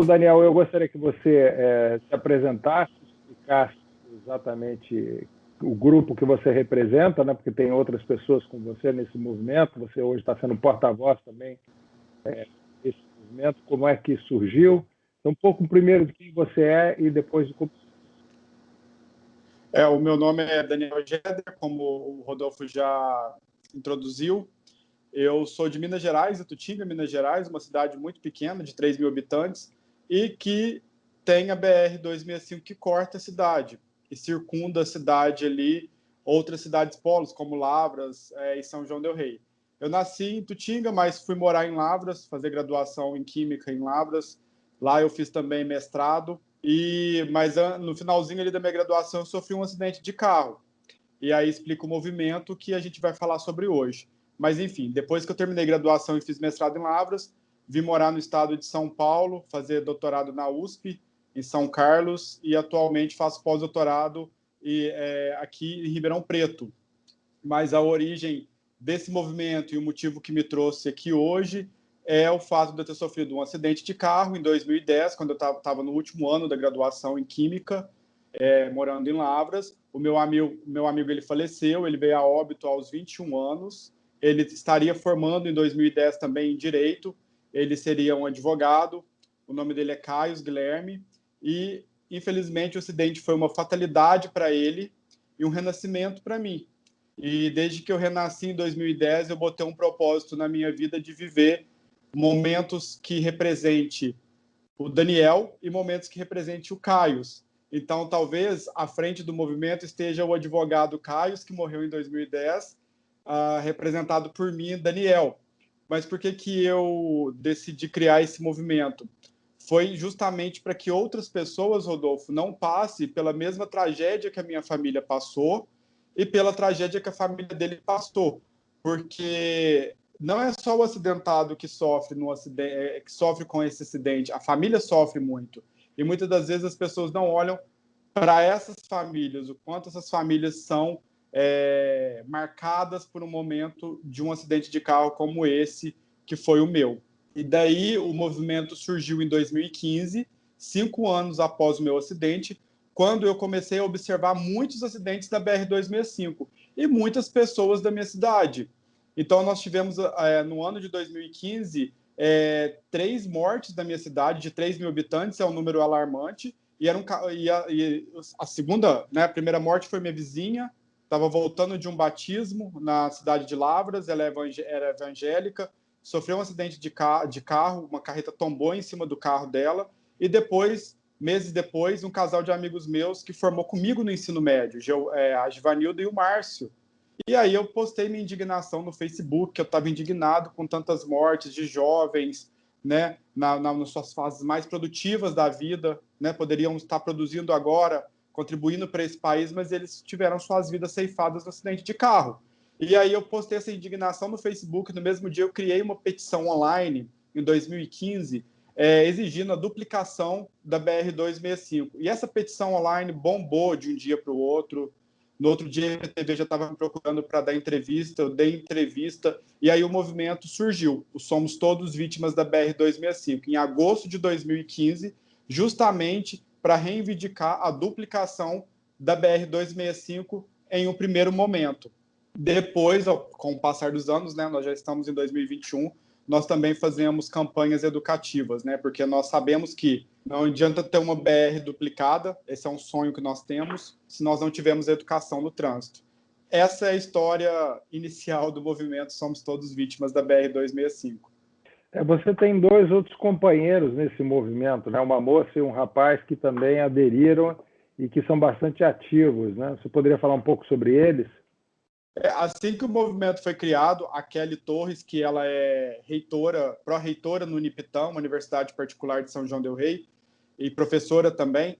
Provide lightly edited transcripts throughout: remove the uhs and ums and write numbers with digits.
Então, Daniel, eu gostaria que você se apresentasse, explicasse exatamente o grupo que você representa, né? Porque tem outras pessoas com você nesse movimento. Você hoje está sendo porta-voz também desse movimento. Como é que surgiu? Então, um pouco primeiro de quem você é e depois de como... O meu nome é Daniel Geder, como o Rodolfo já introduziu. Eu sou de Minas Gerais, Itutinga, Minas Gerais, uma cidade muito pequena, de 3 mil habitantes, e que tem a BR-265 que corta a cidade e circunda a cidade ali, outras cidades polos, como Lavras e São João del Rei. Eu nasci em Itutinga, mas fui morar em Lavras, fazer graduação em Química em Lavras. Lá eu fiz também mestrado, mas no finalzinho ali da minha graduação eu sofri um acidente de carro. E aí explica o movimento que a gente vai falar sobre hoje. Mas, enfim, depois que eu terminei graduação e fiz mestrado em Lavras, vim morar no estado de São Paulo, fazer doutorado na USP, em São Carlos, e atualmente faço pós-doutorado aqui em Ribeirão Preto. Mas a origem desse movimento e o motivo que me trouxe aqui hoje é o fato de eu ter sofrido um acidente de carro em 2010, quando eu estava no último ano da graduação em Química, morando em Lavras. O meu amigo ele faleceu, ele veio a óbito aos 21 anos. Ele estaria formando em 2010 também em Direito, ele seria um advogado, o nome dele é Caio Guilherme, e infelizmente o acidente foi uma fatalidade para ele e um renascimento para mim. E desde que eu renasci em 2010, eu botei um propósito na minha vida de viver momentos que represente o Daniel e momentos que represente o Caio. Então, talvez, à frente do movimento esteja o advogado Caio, que morreu em 2010, representado por mim, Daniel. Mas por que eu decidi criar esse movimento? Foi justamente para que outras pessoas, Rodolfo, não passem pela mesma tragédia que a minha família passou e pela tragédia que a família dele passou. Porque não é só o acidentado que sofre com esse acidente, a família sofre muito. E muitas das vezes as pessoas não olham para essas famílias, o quanto essas famílias são marcadas por um momento de um acidente de carro como esse, que foi o meu. E daí o movimento surgiu em 2015, 5 anos após o meu acidente, quando eu comecei a observar muitos acidentes da BR-265 e muitas pessoas da minha cidade. Então, nós tivemos, no ano de 2015, 3 mortes da minha cidade, de 3 mil habitantes, é um número alarmante. E a segunda, né, a primeira morte foi minha vizinha, estava voltando de um batismo na cidade de Lavras, ela era evangélica, sofreu um acidente de carro, uma carreta tombou em cima do carro dela, e depois, meses depois, um casal de amigos meus que formou comigo no ensino médio, a Givanilda e o Márcio. E aí eu postei minha indignação no Facebook, que eu estava indignado com tantas mortes de jovens, né, nas suas fases mais produtivas da vida, né, poderiam estar produzindo agora, contribuindo para esse país, mas eles tiveram suas vidas ceifadas no acidente de carro. E aí eu postei essa indignação no Facebook, no mesmo dia eu criei uma petição online, em 2015, exigindo a duplicação da BR-265. E essa petição online bombou de um dia para o outro. No outro dia, a TV já estava me procurando para dar entrevista, eu dei entrevista, e aí o movimento surgiu. O Somos Todos Vítimas da BR-265, em agosto de 2015, justamente para reivindicar a duplicação da BR-265 em um primeiro momento. Depois, com o passar dos anos, né, nós já estamos em 2021, nós também fazemos campanhas educativas, né, porque nós sabemos que não adianta ter uma BR duplicada, esse é um sonho que nós temos, se nós não tivermos educação no trânsito. Essa é a história inicial do movimento Somos Todos Vítimas da BR-265. Você tem 2 outros companheiros nesse movimento, né? Uma moça e um rapaz que também aderiram e que são bastante ativos, né? Você poderia falar um pouco sobre eles? Assim que o movimento foi criado, a Kelly Torres, que ela é pró-reitora no Unipitão, uma universidade particular de São João del Rei, e professora também,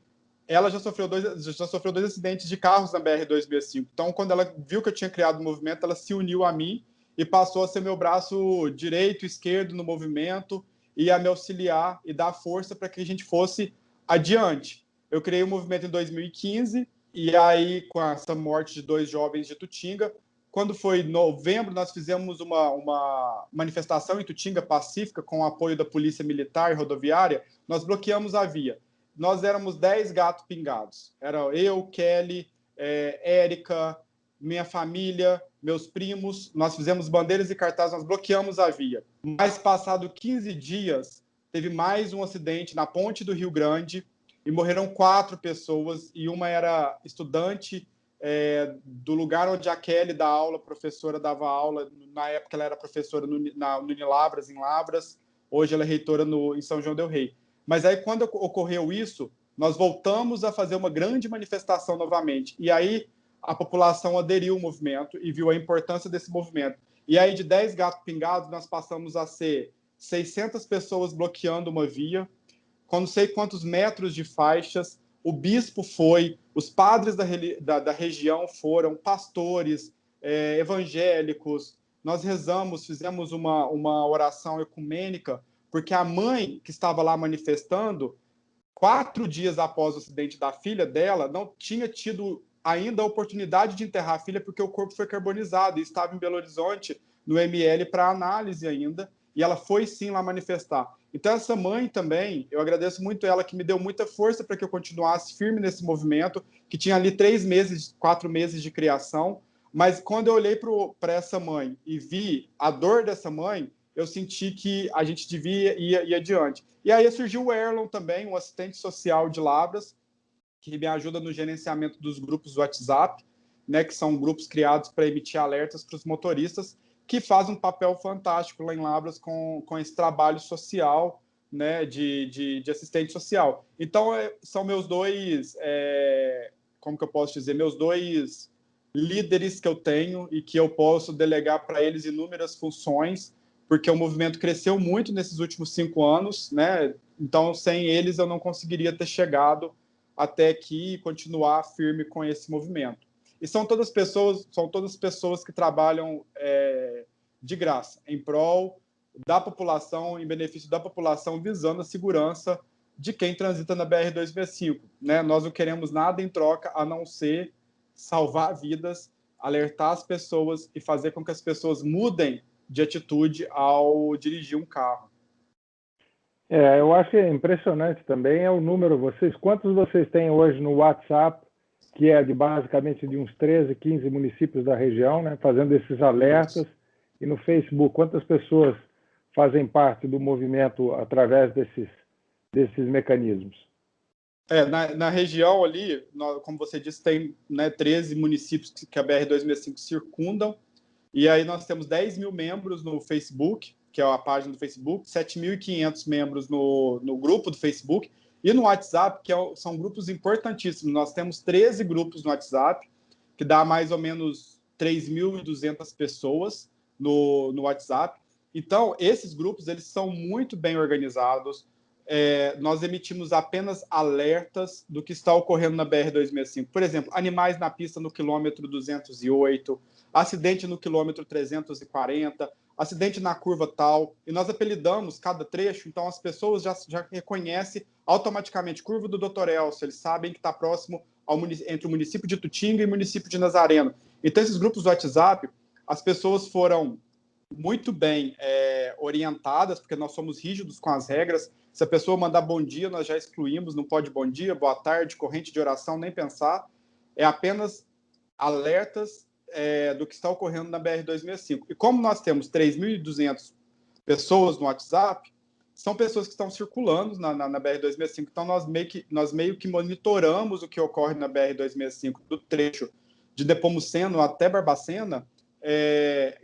ela já sofreu dois acidentes de carros na BR-265. Então, quando ela viu que eu tinha criado o movimento, ela se uniu a mim e passou a ser meu braço direito e esquerdo no movimento e a me auxiliar e dar força para que a gente fosse adiante. Eu criei o movimento em 2015 e aí, com essa morte de 2 jovens de Itutinga, Quando foi em novembro, nós fizemos uma manifestação em Tutinga pacífica com o apoio da Polícia Militar e Rodoviária. Nós bloqueamos a via. Nós éramos 10 gatos pingados. Era eu, Kelly, Érica, minha família, meus primos. Nós fizemos bandeiras e cartazes, nós bloqueamos a via. Mas, passado 15 dias, teve mais um acidente na ponte do Rio Grande e morreram 4 pessoas, e uma era estudante do lugar onde a Kelly dá aula, professora dava aula. Na época ela era professora no Unilavras, em Lavras. Hoje ela é reitora em São João del Rei. Mas aí, quando ocorreu isso, nós voltamos a fazer uma grande manifestação novamente. E aí a população aderiu ao movimento e viu a importância desse movimento. E aí, de 10 gatos pingados, nós passamos a ser 600 pessoas bloqueando uma via, com não sei quantos metros de faixas. O bispo foi, os padres da região foram, pastores, evangélicos. Nós rezamos, fizemos uma oração ecumênica, porque a mãe que estava lá manifestando, 4 dias após o acidente da filha dela, não tinha tido ainda a oportunidade de enterrar a filha, porque o corpo foi carbonizado e estava em Belo Horizonte, no ML, para análise ainda, e ela foi sim lá manifestar. Então, essa mãe também, eu agradeço muito ela, que me deu muita força para que eu continuasse firme nesse movimento, que tinha ali 3 meses, 4 meses de criação, mas quando eu olhei para essa mãe e vi a dor dessa mãe, eu senti que a gente devia ir adiante. E aí surgiu o Erlon também, um assistente social de Lavras, que me ajuda no gerenciamento dos grupos do WhatsApp, né, que são grupos criados para emitir alertas para os motoristas, que faz um papel fantástico lá em Lavras com esse trabalho social, né, de assistente social. Então, são meus dois, como que eu posso dizer, meus dois líderes que eu tenho e que eu posso delegar para eles inúmeras funções, porque o movimento cresceu muito nesses últimos 5 anos, né? Então, sem eles, eu não conseguiria ter chegado até aqui e continuar firme com esse movimento. E são todas pessoas que trabalham de graça, em prol da população, em benefício da população, visando a segurança de quem transita na BR-265. Né? Nós não queremos nada em troca, a não ser salvar vidas, alertar as pessoas e fazer com que as pessoas mudem de atitude ao dirigir um carro. Eu acho que é impressionante também o número. Quantos vocês têm hoje no WhatsApp, que é basicamente de uns 13, 15 municípios da região, né, fazendo esses alertas, e no Facebook, quantas pessoas fazem parte do movimento através desses mecanismos? Na região ali, como você disse, tem, né, 13 municípios que a BR-265 circundam, e aí nós temos 10 mil membros no Facebook, que é a página do Facebook, 7.500 membros no grupo do Facebook, e no WhatsApp, são grupos importantíssimos. Nós temos 13 grupos no WhatsApp, que dá mais ou menos 3.200 pessoas no WhatsApp. Então, esses grupos, eles são muito bem organizados. Nós emitimos apenas alertas do que está ocorrendo na BR-265. Por exemplo, animais na pista no quilômetro 208, acidente no quilômetro 340, acidente na curva tal, e nós apelidamos cada trecho, então as pessoas já reconhecem automaticamente curva do Dr. Elcio, eles sabem que está próximo entre o município de Tutinga e o município de Nazareno. Então, esses grupos do WhatsApp, as pessoas foram muito bem orientadas, porque nós somos rígidos com as regras. Se a pessoa mandar bom dia, nós já excluímos, não pode bom dia, boa tarde, corrente de oração, nem pensar. É apenas alertas do que está ocorrendo na BR-265. E como nós temos 3.200 pessoas no WhatsApp, são pessoas que estão circulando na BR-265, então nós meio que monitoramos o que ocorre na BR-265, do trecho de Nepomuceno até Barbacena,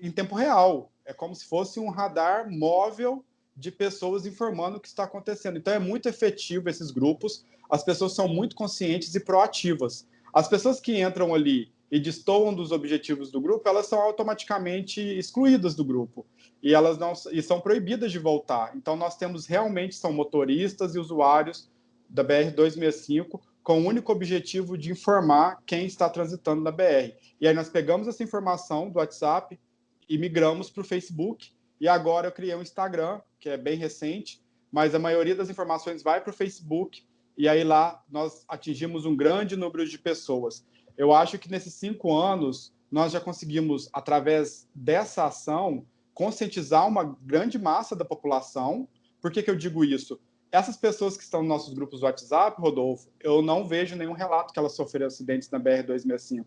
em tempo real. É como se fosse um radar móvel de pessoas informando o que está acontecendo. Então, é muito efetivo esses grupos, as pessoas são muito conscientes e proativas. As pessoas que entram ali e destoam dos objetivos do grupo, elas são automaticamente excluídas do grupo e elas são proibidas de voltar. Então, nós temos realmente, são motoristas e usuários da BR-265 com o único objetivo de informar quem está transitando na BR. E aí nós pegamos essa informação do WhatsApp e migramos para o Facebook, e agora eu criei um Instagram, que é bem recente, mas a maioria das informações vai para o Facebook, e aí lá nós atingimos um grande número de pessoas. Eu acho que nesses 5 anos nós já conseguimos, através dessa ação, conscientizar uma grande massa da população. Por que eu digo isso? Essas pessoas que estão nos nossos grupos do WhatsApp, Rodolfo, eu não vejo nenhum relato que elas sofreram acidentes na BR-265.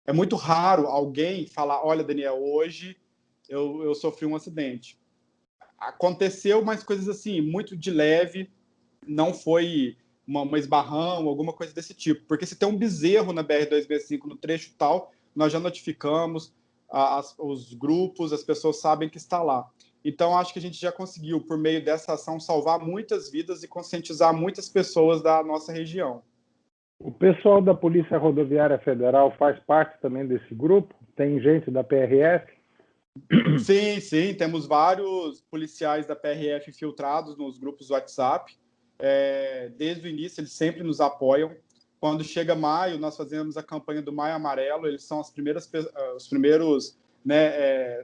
É muito raro alguém falar, olha, Daniel, hoje eu sofri um acidente. Aconteceu umas coisas assim, muito de leve, não foi uma esbarrão, alguma coisa desse tipo. Porque se tem um bezerro na BR-265 no trecho tal, nós já notificamos os grupos, as pessoas sabem que está lá. Então, acho que a gente já conseguiu, por meio dessa ação, salvar muitas vidas e conscientizar muitas pessoas da nossa região. O pessoal da Polícia Rodoviária Federal faz parte também desse grupo? Tem gente da PRF? Sim, sim, temos vários policiais da PRF infiltrados nos grupos do WhatsApp. Desde o início, eles sempre nos apoiam. Quando chega maio, nós fazemos a campanha do Maio Amarelo, eles são os primeiros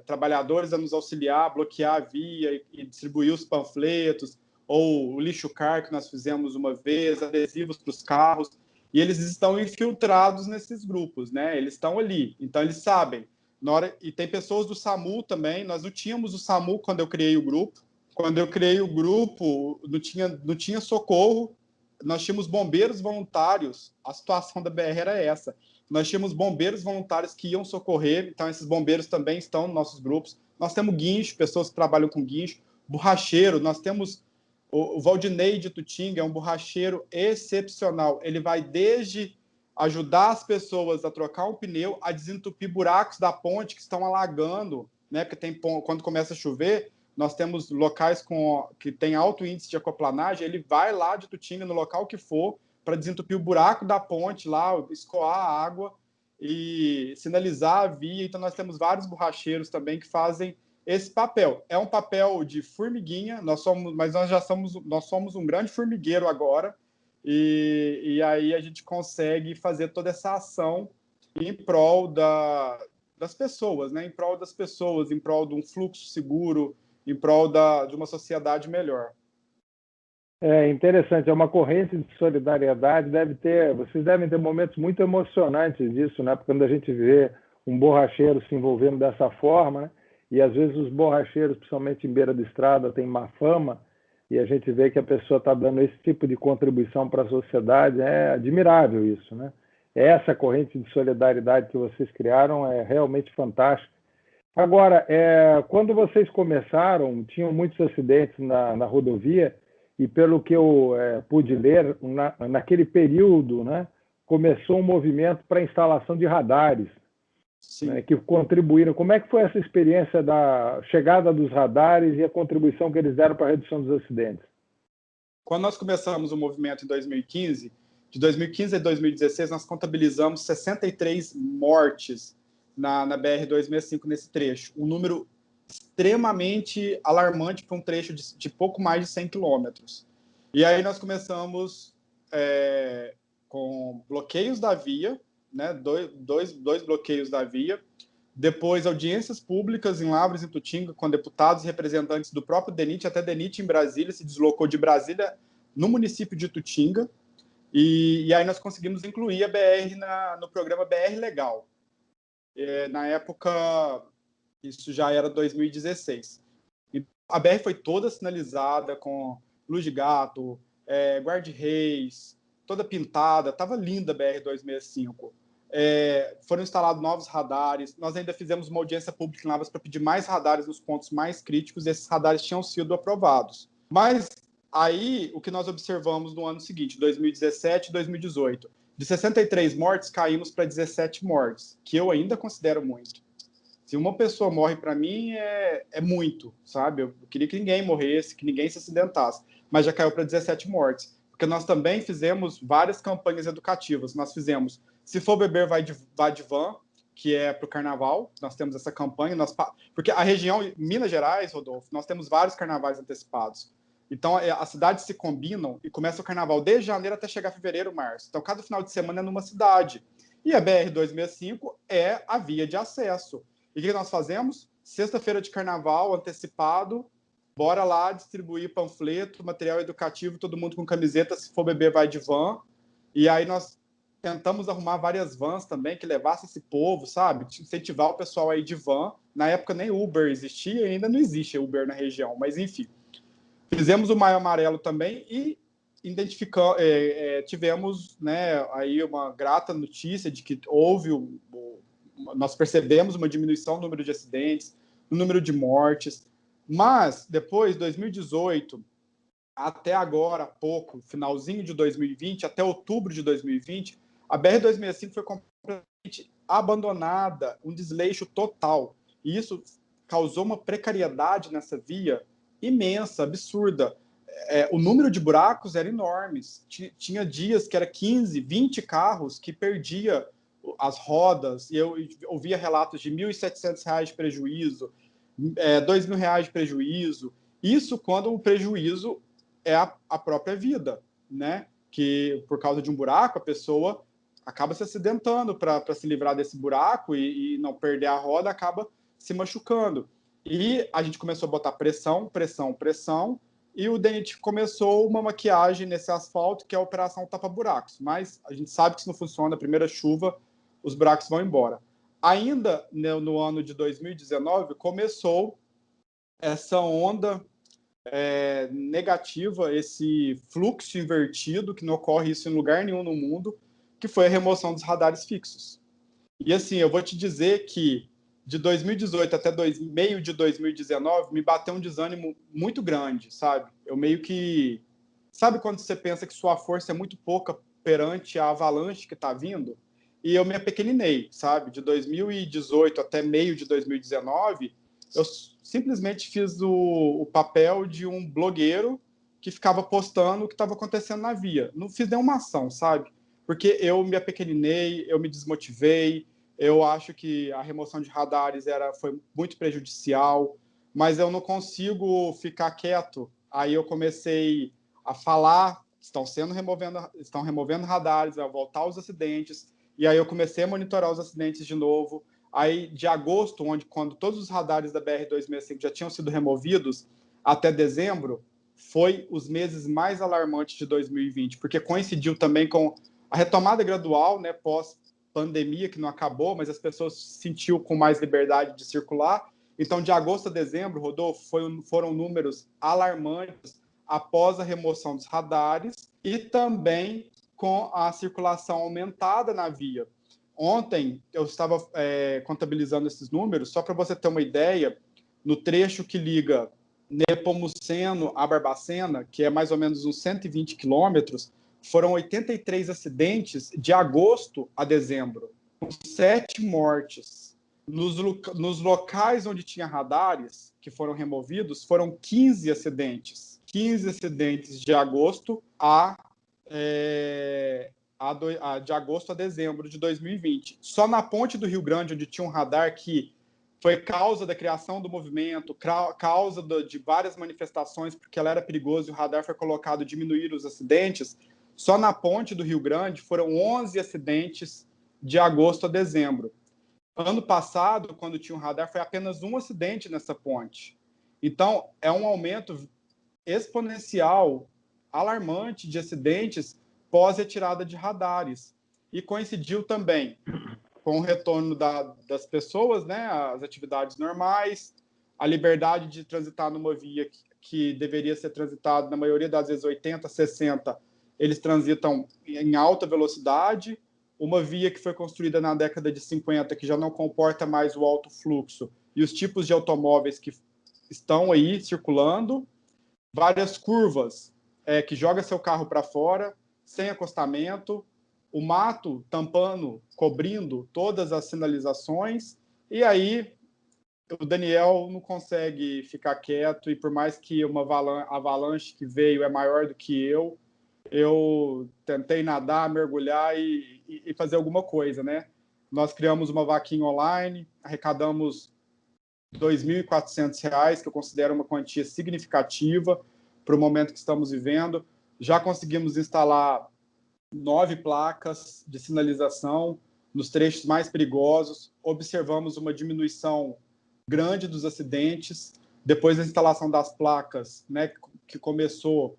trabalhadores a nos auxiliar, bloquear a via e distribuir os panfletos, ou o lixo car, que nós fizemos uma vez, adesivos para os carros, e eles estão infiltrados nesses grupos, né? Eles estão ali, então eles sabem. E tem pessoas do SAMU também, nós não tínhamos o SAMU quando eu criei o grupo. Quando eu criei o grupo, não tinha socorro, nós tínhamos bombeiros voluntários, a situação da BR era essa. Nós tínhamos bombeiros voluntários que iam socorrer, então esses bombeiros também estão nos nossos grupos. Nós temos guincho, pessoas que trabalham com guincho, borracheiro, nós temos o Valdinei de Tutinga, é um borracheiro excepcional. Ele vai desde ajudar as pessoas a trocar um pneu, a desentupir buracos da ponte que estão alagando, né? Porque quando começa a chover, nós temos locais que tem alto índice de aquaplanagem, ele vai lá de Tutinga, no local que for, para desentupir o buraco da ponte lá, escoar a água e sinalizar a via. Então, nós temos vários borracheiros também que fazem esse papel. É um papel de formiguinha, mas nós somos um grande formigueiro agora, e aí a gente consegue fazer toda essa ação em prol das pessoas, né? Em prol das pessoas, em prol de um fluxo seguro, em prol de uma sociedade melhor. É interessante, é uma corrente de solidariedade, vocês devem ter momentos muito emocionantes disso, né? Porque quando a gente vê um borracheiro se envolvendo dessa forma, né? E às vezes os borracheiros, principalmente em beira de estrada, têm má fama, e a gente vê que a pessoa está dando esse tipo de contribuição para a sociedade, é admirável isso, né? Essa corrente de solidariedade que vocês criaram é realmente fantástica. Agora, quando vocês começaram, tinham muitos acidentes na rodovia, e pelo que eu pude ler, naquele período, né, começou um movimento para a instalação de radares, né, que contribuíram. Como é que foi essa experiência da chegada dos radares e a contribuição que eles deram para a redução dos acidentes? Quando nós começamos o movimento em 2015, de 2015 a 2016, nós contabilizamos 63 mortes na BR-265 nesse trecho, um número extremamente alarmante para um trecho de pouco mais de 100 quilômetros. E aí nós começamos com bloqueios da via, né, dois bloqueios da via, depois audiências públicas em Lavras e Tutinga, com deputados e representantes do próprio DENIT, até DENIT em Brasília, se deslocou de Brasília no município de Tutinga, e aí nós conseguimos incluir a BR no programa BR Legal. Na época, isso já era 2016. E a BR foi toda sinalizada com luz de gato, guarda-reis, toda pintada, estava linda a BR-265. Foram instalados novos radares, nós ainda fizemos uma audiência pública em Lavras para pedir mais radares nos pontos mais críticos, e esses radares tinham sido aprovados. Mas aí, o que nós observamos no ano seguinte, 2017 e 2018, de 63 mortes, caímos para 17 mortes, que eu ainda considero muito. Se uma pessoa morre, para mim, é muito, sabe? Eu queria que ninguém morresse, que ninguém se acidentasse, mas já caiu para 17 mortes. Porque nós também fizemos várias campanhas educativas. Nós fizemos Se For Beber, Vai de Van, que é para o carnaval. Nós temos essa campanha. Porque a região, Minas Gerais, Rodolfo, nós temos vários carnavais antecipados. Então, as cidades se combinam e começa o carnaval desde janeiro até chegar fevereiro, março. Então, cada final de semana é numa cidade. E a BR-265 é a via de acesso. E o que nós fazemos? Sexta-feira de carnaval, antecipado, bora lá distribuir panfleto, material educativo, todo mundo com camiseta, Se For Beber, Vai de Van. E aí nós tentamos arrumar várias vans também que levassem esse povo, sabe? Incentivar o pessoal aí de van. Na época nem Uber existia, ainda não existe Uber na região, mas enfim. Fizemos o Maio Amarelo também e tivemos, né, aí uma grata notícia de que nós percebemos uma diminuição no número de acidentes, no número de mortes, mas depois, 2018, até agora, pouco, finalzinho de 2020, até outubro de 2020, a BR-265 foi completamente abandonada, um desleixo total. E isso causou uma precariedade nessa via imensa, absurda. O número de buracos era enorme. Tinha dias que era 15, 20 carros que perdia as rodas, e eu ouvia relatos de R$ 1.700 de prejuízo, R$ 2.000 de prejuízo. Isso quando o prejuízo é a própria vida, né? Que por causa de um buraco, a pessoa acaba se acidentando para se livrar desse buraco e não perder a roda, acaba se machucando. E a gente começou a botar pressão, e o DENIT começou uma maquiagem nesse asfalto, que é a Operação Tapa Buracos. Mas a gente sabe que isso não funciona, a primeira chuva, os buracos vão embora. Ainda no ano de 2019, começou essa onda negativa, esse fluxo invertido, que não ocorre isso em lugar nenhum no mundo, que foi a remoção dos radares fixos. E assim, eu vou te dizer que de 2018 até meio de 2019, me bateu um desânimo muito grande, sabe? Eu meio que... Sabe quando você pensa que sua força é muito pouca perante a avalanche que está vindo? E eu me apequeninei, sabe? De 2018 até meio de 2019, eu simplesmente fiz o papel de um blogueiro que ficava postando o que estava acontecendo na via. Não fiz nenhuma ação, sabe? Porque eu me apequeninei, eu me desmotivei, eu acho que a remoção de radares foi muito prejudicial, mas eu não consigo ficar quieto. Aí eu comecei a falar, estão removendo radares, vai voltar os acidentes, e aí eu comecei a monitorar os acidentes de novo. Aí, de agosto, quando todos os radares da BR-265 já tinham sido removidos, até dezembro, foi os meses mais alarmantes de 2020, porque coincidiu também com a retomada gradual, né, pós-pandemia, que não acabou, mas as pessoas se sentiam com mais liberdade de circular. Então, de agosto a dezembro, Rodolfo, foram números alarmantes após a remoção dos radares e também com a circulação aumentada na via. Ontem, eu estava contabilizando esses números, só para você ter uma ideia, no trecho que liga Nepomuceno a Barbacena, que é mais ou menos uns 120 quilômetros, foram 83 acidentes de agosto a dezembro, com 7 mortes. Nos locais onde tinha radares, que foram removidos, foram 15 acidentes. 15 acidentes de agosto de agosto a dezembro de 2020. Só na ponte do Rio Grande, onde tinha um radar que foi causa da criação do movimento, causa de várias manifestações, porque ela era perigosa e o radar foi colocado a diminuir os acidentes, só na ponte do Rio Grande foram 11 acidentes de agosto a dezembro. Ano passado, quando tinha um radar, foi apenas um acidente nessa ponte. Então, é um aumento exponencial, alarmante de acidentes pós-retirada de radares. E coincidiu também com o retorno das pessoas, né, às atividades normais, a liberdade de transitar numa via que deveria ser transitada, na maioria das vezes, 80, 60, eles transitam em alta velocidade. Uma via que foi construída na década de 50, que já não comporta mais o alto fluxo, e os tipos de automóveis que estão aí circulando, várias curvas que joga seu carro para fora, sem acostamento, o mato tampando, cobrindo todas as sinalizações, e aí o Daniel não consegue ficar quieto, e por mais que uma avalanche que veio é maior do que eu tentei nadar, mergulhar e fazer alguma coisa, né? Nós criamos uma vaquinha online, arrecadamos R$ 2.400, que eu considero uma quantia significativa para o momento que estamos vivendo. Já conseguimos instalar 9 placas de sinalização nos trechos mais perigosos. Observamos uma diminuição grande dos acidentes. Depois da instalação das placas, né, que começou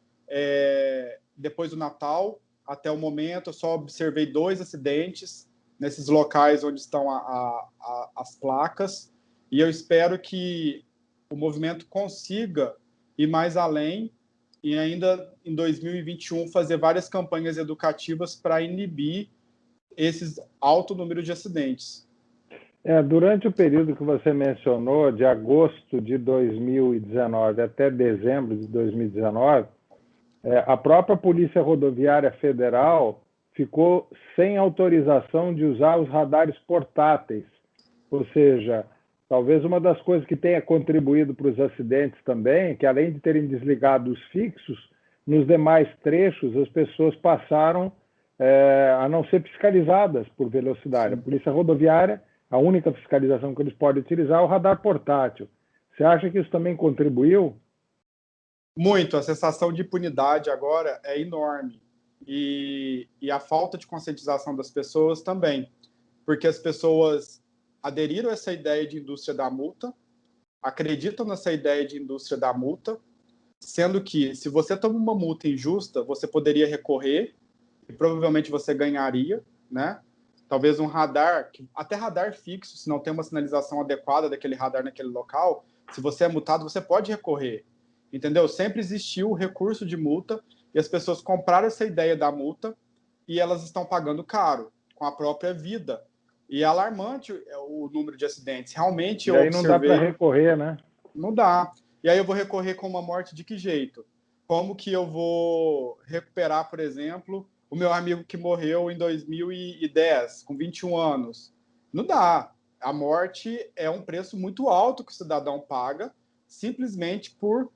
depois do Natal, até o momento, eu só observei 2 acidentes nesses locais onde estão as placas, e eu espero que o movimento consiga ir mais além e ainda em 2021 fazer várias campanhas educativas para inibir esses alto número de acidentes. Durante o período que você mencionou, de agosto de 2019 até dezembro de 2019, a própria Polícia Rodoviária Federal ficou sem autorização de usar os radares portáteis. Ou seja, talvez uma das coisas que tenha contribuído para os acidentes também é que, além de terem desligado os fixos, nos demais trechos as pessoas passaram a não ser fiscalizadas por velocidade. Sim. A Polícia Rodoviária, a única fiscalização que eles podem utilizar é o radar portátil. Você acha que isso também contribuiu? Muito. A sensação de impunidade agora é enorme. E a falta de conscientização das pessoas também. Porque as pessoas aderiram a essa ideia de indústria da multa, acreditam nessa ideia de indústria da multa, sendo que, se você toma uma multa injusta, você poderia recorrer e provavelmente você ganharia, né? Talvez um radar, até radar fixo, se não tem uma sinalização adequada daquele radar naquele local, se você é multado, você pode recorrer, entendeu? Sempre existiu o recurso de multa e as pessoas compraram essa ideia da multa e elas estão pagando caro, com a própria vida. E é alarmante o número de acidentes. Realmente eu observei... não dá para recorrer, né? Não dá. E aí eu vou recorrer com uma morte de que jeito? Como que eu vou recuperar, por exemplo, o meu amigo que morreu em 2010, com 21 anos? Não dá. A morte é um preço muito alto que o cidadão paga, simplesmente por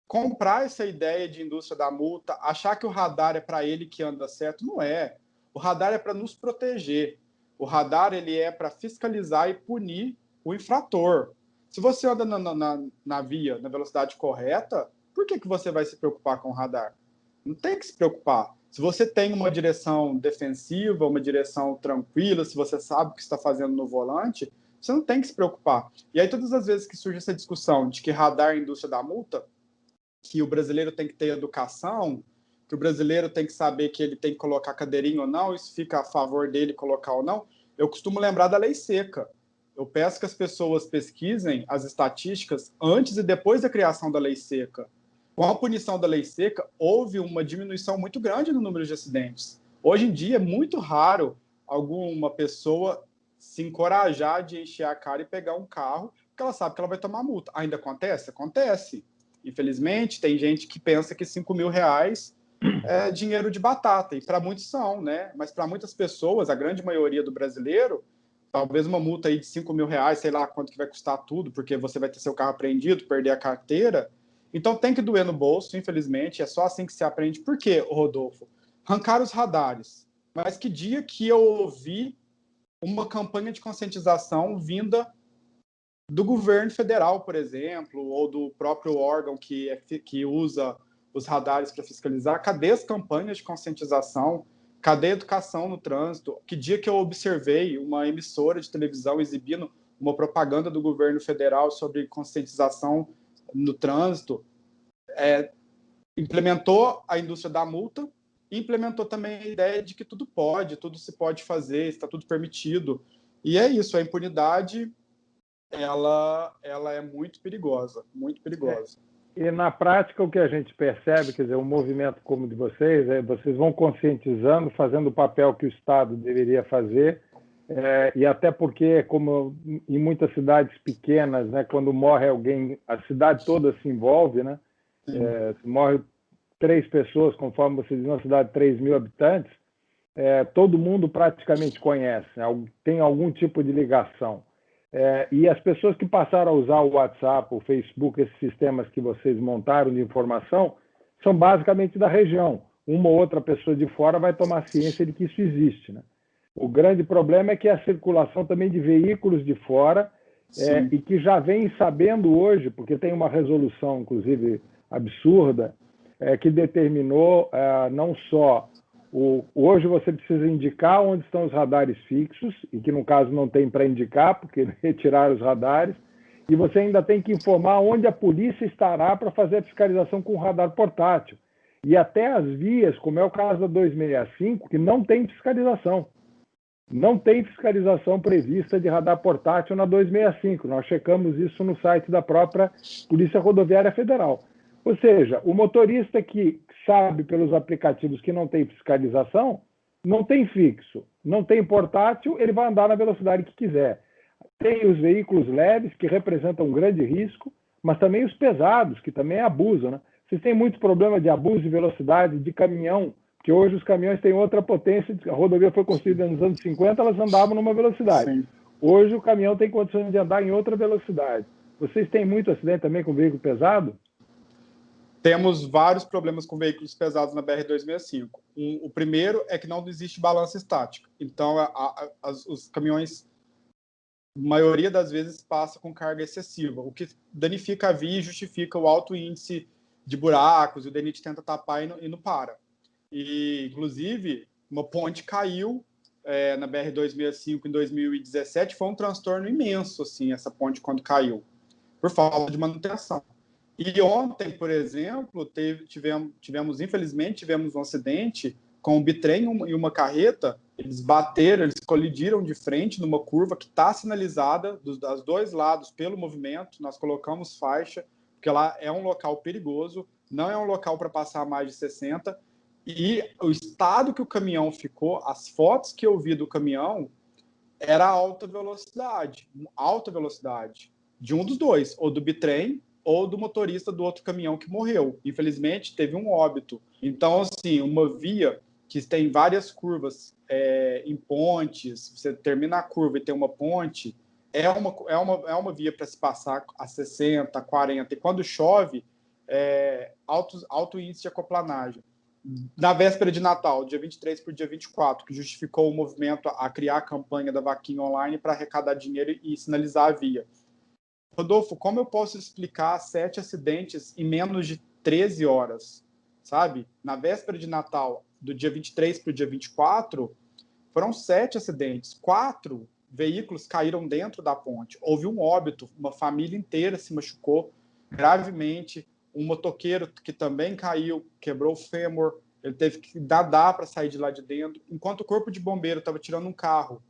comprar essa ideia de indústria da multa, achar que o radar é para ele que anda certo. Não é. O radar é para nos proteger. O radar ele é para fiscalizar e punir o infrator. Se você anda na via, na velocidade correta, por que você vai se preocupar com o radar? Não tem que se preocupar. Se você tem uma direção defensiva, uma direção tranquila, se você sabe o que está fazendo no volante, você não tem que se preocupar. E aí, todas as vezes que surge essa discussão de que radar é a indústria da multa, que o brasileiro tem que ter educação, que o brasileiro tem que saber que ele tem que colocar cadeirinha ou não, isso fica a favor dele colocar ou não, eu costumo lembrar da lei seca. Eu peço que as pessoas pesquisem as estatísticas antes e depois da criação da lei seca. Com a punição da lei seca, houve uma diminuição muito grande no número de acidentes. Hoje em dia, é muito raro alguma pessoa se encorajar de encher a cara e pegar um carro, porque ela sabe que ela vai tomar multa. Ainda acontece? Acontece. Infelizmente, tem gente que pensa que R$5.000 é dinheiro de batata, e para muitos são, né? Mas para muitas pessoas, a grande maioria do brasileiro, talvez uma multa aí de R$5.000, sei lá quanto que vai custar tudo, porque você vai ter seu carro apreendido, perder a carteira. Então tem que doer no bolso, infelizmente, é só assim que se aprende. Por quê, Rodolfo? Arrancaram os radares. Mas que dia que eu ouvi uma campanha de conscientização vinda do governo federal, por exemplo, ou do próprio órgão que usa os radares para fiscalizar? Cadê as campanhas de conscientização? Cadê a educação no trânsito? Que dia que eu observei uma emissora de televisão exibindo uma propaganda do governo federal sobre conscientização no trânsito? Implementou a indústria da multa e implementou também a ideia de que tudo se pode fazer, está tudo permitido. E é isso, a impunidade ela é muito perigosa, muito perigosa. E na prática o que a gente percebe, quer dizer, um movimento como o de vocês, vocês vão conscientizando, fazendo o papel que o Estado deveria fazer, e até porque, como em muitas cidades pequenas, né, quando morre alguém, a cidade toda se envolve, né? Morre 3 pessoas, conforme você diz, uma cidade de 3.000 habitantes, todo mundo praticamente conhece, né? Tem algum tipo de ligação. E as pessoas que passaram a usar o WhatsApp, o Facebook, esses sistemas que vocês montaram de informação, são basicamente da região. Uma ou outra pessoa de fora vai tomar ciência de que isso existe, né? O grande problema é que a circulação também de veículos de fora, e que já vem sabendo hoje, porque tem uma resolução, inclusive, absurda, que determinou não só... Hoje você precisa indicar onde estão os radares fixos, e que no caso não tem para indicar, porque retiraram os radares, e você ainda tem que informar onde a polícia estará para fazer a fiscalização com o radar portátil. e até as vias, como é o caso da 265, que não tem fiscalização. Não tem fiscalização prevista de radar portátil na 265. Nós checamos isso no site da própria Polícia Rodoviária Federal. Ou seja, o motorista que sabe pelos aplicativos que não tem fiscalização, não tem fixo, não tem portátil, ele vai andar na velocidade que quiser. Tem os veículos leves, que representam um grande risco, mas também os pesados, que também abusam, né? Vocês têm muito problema de abuso de velocidade, de caminhão, que hoje os caminhões têm outra potência. A rodovia foi construída nos anos 50, elas andavam numa velocidade. Sim. Hoje o caminhão tem condições de andar em outra velocidade. Vocês têm muito acidente também com veículo pesado? Temos vários problemas com veículos pesados na BR-265. O primeiro é que não existe balança estática. Então, os caminhões, a maioria das vezes, passa com carga excessiva, o que danifica a via e justifica o alto índice de buracos, e o DENIT tenta tapar e não para. E, inclusive, uma ponte caiu na BR-265 em 2017, foi um transtorno imenso, assim, essa ponte quando caiu, por falta de manutenção. E ontem, por exemplo, infelizmente, tivemos um acidente com um bitrem e uma carreta. Eles bateram, eles colidiram de frente numa curva que está sinalizada dos dois lados pelo movimento. Nós colocamos faixa, porque lá é um local perigoso, não é um local para passar mais de 60. E o estado que o caminhão ficou, as fotos que eu vi do caminhão, era alta velocidade, de um dos dois, ou do bitrem, ou do motorista do outro caminhão que morreu. Infelizmente, teve um óbito. Então, assim, uma via que tem várias curvas em pontes, você termina a curva e tem uma ponte, é uma via para se passar a 60, 40. E quando chove, alto índice de acoplanagem. Na véspera de Natal, dia 23 para o dia 24, que justificou o movimento a criar a campanha da vaquinha online para arrecadar dinheiro e sinalizar a via. Rodolfo, como eu posso explicar 7 acidentes em menos de 13 horas? Sabe? Na véspera de Natal, do dia 23 para o dia 24, foram 7 acidentes. 4 veículos caíram dentro da ponte. Houve um óbito, uma família inteira se machucou gravemente. Um motoqueiro que também caiu, quebrou o fêmur, ele teve que nadar para sair de lá de dentro. Enquanto o corpo de bombeiro estava tirando um carro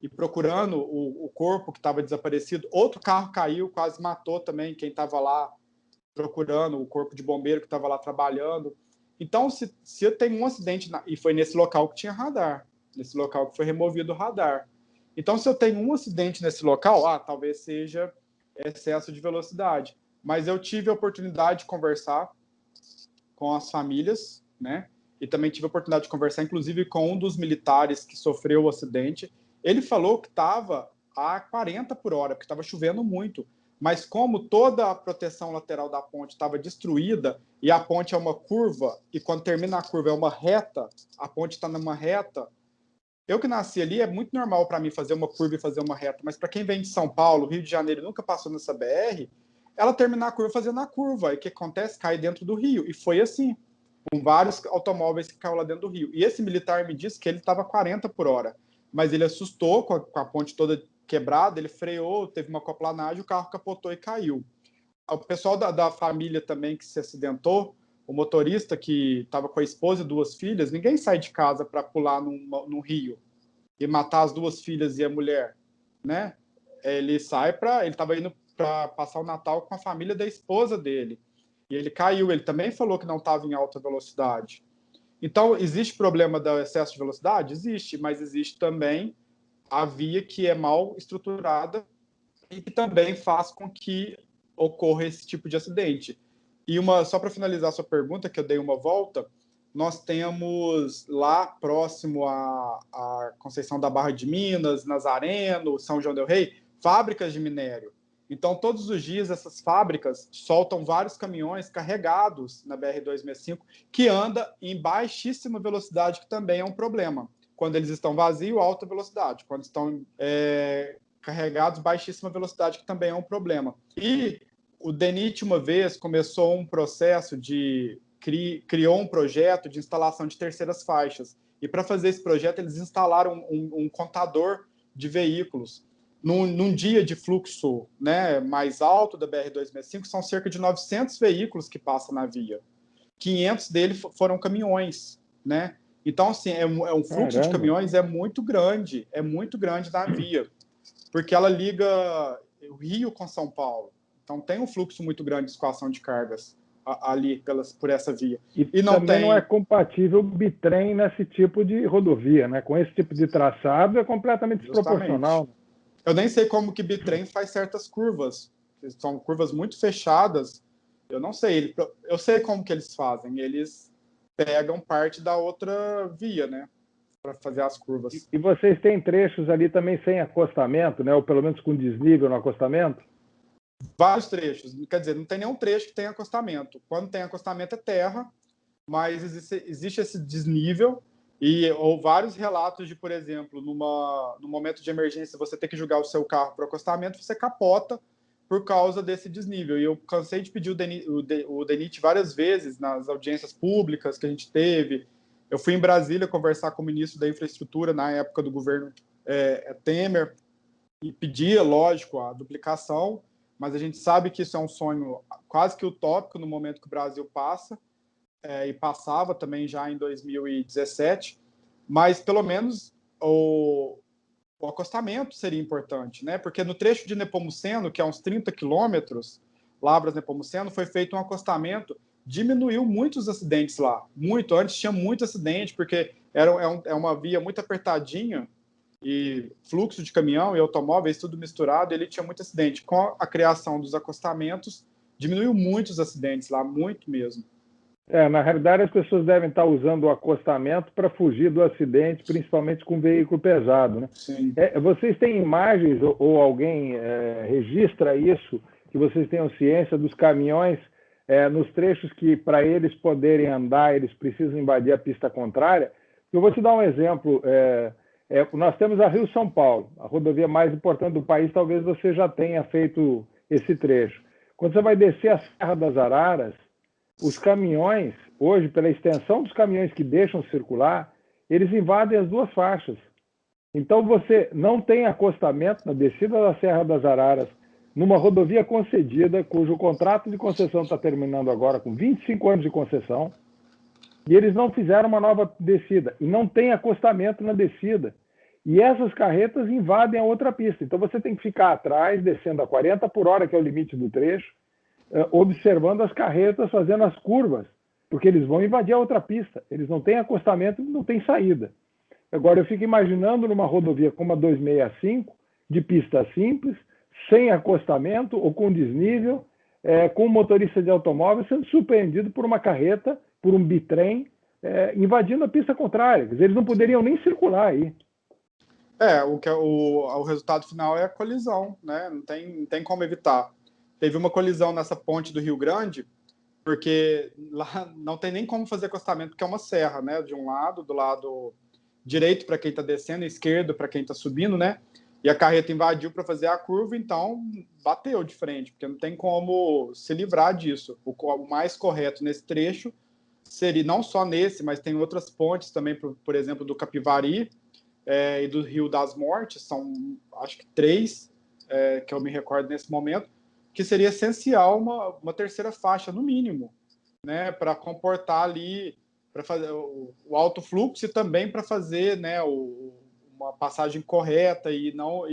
e procurando o corpo que estava desaparecido, outro carro caiu, quase matou também quem estava lá procurando o corpo de bombeiro que estava lá trabalhando. Então, se eu tenho um acidente, e foi nesse local que tinha radar, nesse local que foi removido o radar. Então, se eu tenho um acidente nesse local, talvez seja excesso de velocidade. Mas eu tive a oportunidade de conversar com as famílias, né? E também tive a oportunidade de conversar, inclusive, com um dos militares que sofreu o acidente. Ele falou que estava a 40 por hora, porque estava chovendo muito. Mas como toda a proteção lateral da ponte estava destruída, e a ponte é uma curva, e quando termina a curva é uma reta, a ponte está numa reta. Eu que nasci ali, é muito normal para mim fazer uma curva e fazer uma reta, mas para quem vem de São Paulo, Rio de Janeiro, nunca passou nessa BR, ela terminar a curva fazendo a curva. E o que acontece? Cai dentro do rio. E foi assim, com vários automóveis que caiu lá dentro do rio. E esse militar me disse que ele estava 40 por hora, mas ele assustou com a ponte toda quebrada, ele freou, teve uma aquaplanagem, o carro capotou e caiu. O pessoal da família também que se acidentou, o motorista que estava com a esposa e 2 filhas, ninguém sai de casa para pular num rio e matar as 2 filhas e a mulher, né? Ele estava indo para passar o Natal com a família da esposa dele. E ele caiu, ele também falou que não estava em alta velocidade. Então, existe problema do excesso de velocidade? Existe, mas existe também a via que é mal estruturada e que também faz com que ocorra esse tipo de acidente. E só para finalizar a sua pergunta, que eu dei uma volta, nós temos lá próximo à Conceição da Barra de Minas, Nazareno, São João del Rei, fábricas de minério. Então, todos os dias, essas fábricas soltam vários caminhões carregados na BR-265 que anda em baixíssima velocidade, que também é um problema. Quando eles estão vazios, alta velocidade. Quando estão carregados, baixíssima velocidade, que também é um problema. E o DENIT, uma vez, começou um processo criou um projeto de instalação de terceiras faixas. E para fazer esse projeto, eles instalaram um contador de veículos. Num dia de fluxo, né, mais alto da BR-265, são cerca de 900 veículos que passam na via. 500 dele foram caminhões, né? Então, assim, um fluxo de caminhões muito grande na via, porque ela liga o Rio com São Paulo. Então, tem um fluxo muito grande de escoação de cargas ali por essa via. E não também não é compatível o bitrem nesse tipo de rodovia, né? Com esse tipo de traçado é completamente desproporcional. Eu nem sei como que bitrem faz certas curvas, são curvas muito fechadas. Eu não sei, eu sei como que eles fazem. Eles pegam parte da outra via, né, para fazer as curvas. E vocês têm trechos ali também sem acostamento, né? Ou pelo menos com desnível no acostamento? Vários trechos, quer dizer, não tem nenhum trecho que tenha acostamento. Quando tem acostamento é terra, mas existe esse desnível ou vários relatos de, por exemplo, no momento de emergência, você ter que jogar o seu carro para o acostamento, você capota por causa desse desnível. E eu cansei de pedir o DENIT várias vezes nas audiências públicas que a gente teve. Eu fui em Brasília conversar com o ministro da Infraestrutura na época do governo Temer e pedia, lógico, a duplicação, mas a gente sabe que isso é um sonho quase que utópico no momento que o Brasil passa, e passava também já em 2017, mas pelo menos o acostamento seria importante, né? Porque no trecho de Nepomuceno, que é uns 30 quilômetros, Lavras-Nepomuceno, foi feito um acostamento, diminuiu muitos acidentes lá, muito. Antes tinha muito acidente, porque é uma via muito apertadinha, e fluxo de caminhão e automóveis, tudo misturado, ele tinha muito acidente. Com a criação dos acostamentos, diminuiu muitos acidentes lá, muito mesmo. Na realidade, as pessoas devem estar usando o acostamento para fugir do acidente, principalmente com veículo pesado, né? Sim. Vocês têm imagens ou alguém registra isso, que vocês tenham ciência dos caminhões nos trechos que, para eles poderem andar, eles precisam invadir a pista contrária? Eu vou te dar um exemplo. Nós temos a Rio-São Paulo, a rodovia mais importante do país, talvez você já tenha feito esse trecho. Quando você vai descer a Serra das Araras, os caminhões, hoje, pela extensão dos caminhões que deixam circular, eles invadem as duas faixas. Então, você não tem acostamento na descida da Serra das Araras, numa rodovia concedida, cujo contrato de concessão está terminando agora com 25 anos de concessão, e eles não fizeram uma nova descida, e não tem acostamento na descida. E essas carretas invadem a outra pista. Então, você tem que ficar atrás, descendo a 40 por hora, que é o limite do trecho, observando as carretas fazendo as curvas, porque eles vão invadir a outra pista. Eles não têm acostamento, não tem saída. Agora, eu fico imaginando numa rodovia como a 265, de pista simples, sem acostamento ou com desnível, com um motorista de automóvel sendo surpreendido por uma carreta, por um bitrem, invadindo a pista contrária. Quer dizer, eles não poderiam nem circular aí. O resultado final é a colisão, né? Não tem como evitar. Teve uma colisão nessa ponte do Rio Grande, porque lá não tem nem como fazer acostamento, porque é uma serra, né? De um lado, do lado direito para quem está descendo, esquerdo para quem está subindo, né? E a carreta invadiu para fazer a curva, então bateu de frente, porque não tem como se livrar disso. O mais correto nesse trecho seria, não só nesse, mas tem outras pontes também, por exemplo, do Capivari e do Rio das Mortes, são acho que 3, que eu me recordo nesse momento, que seria essencial uma terceira faixa, no mínimo, né, para comportar ali, para fazer o alto fluxo e também para fazer, né, uma passagem correta e não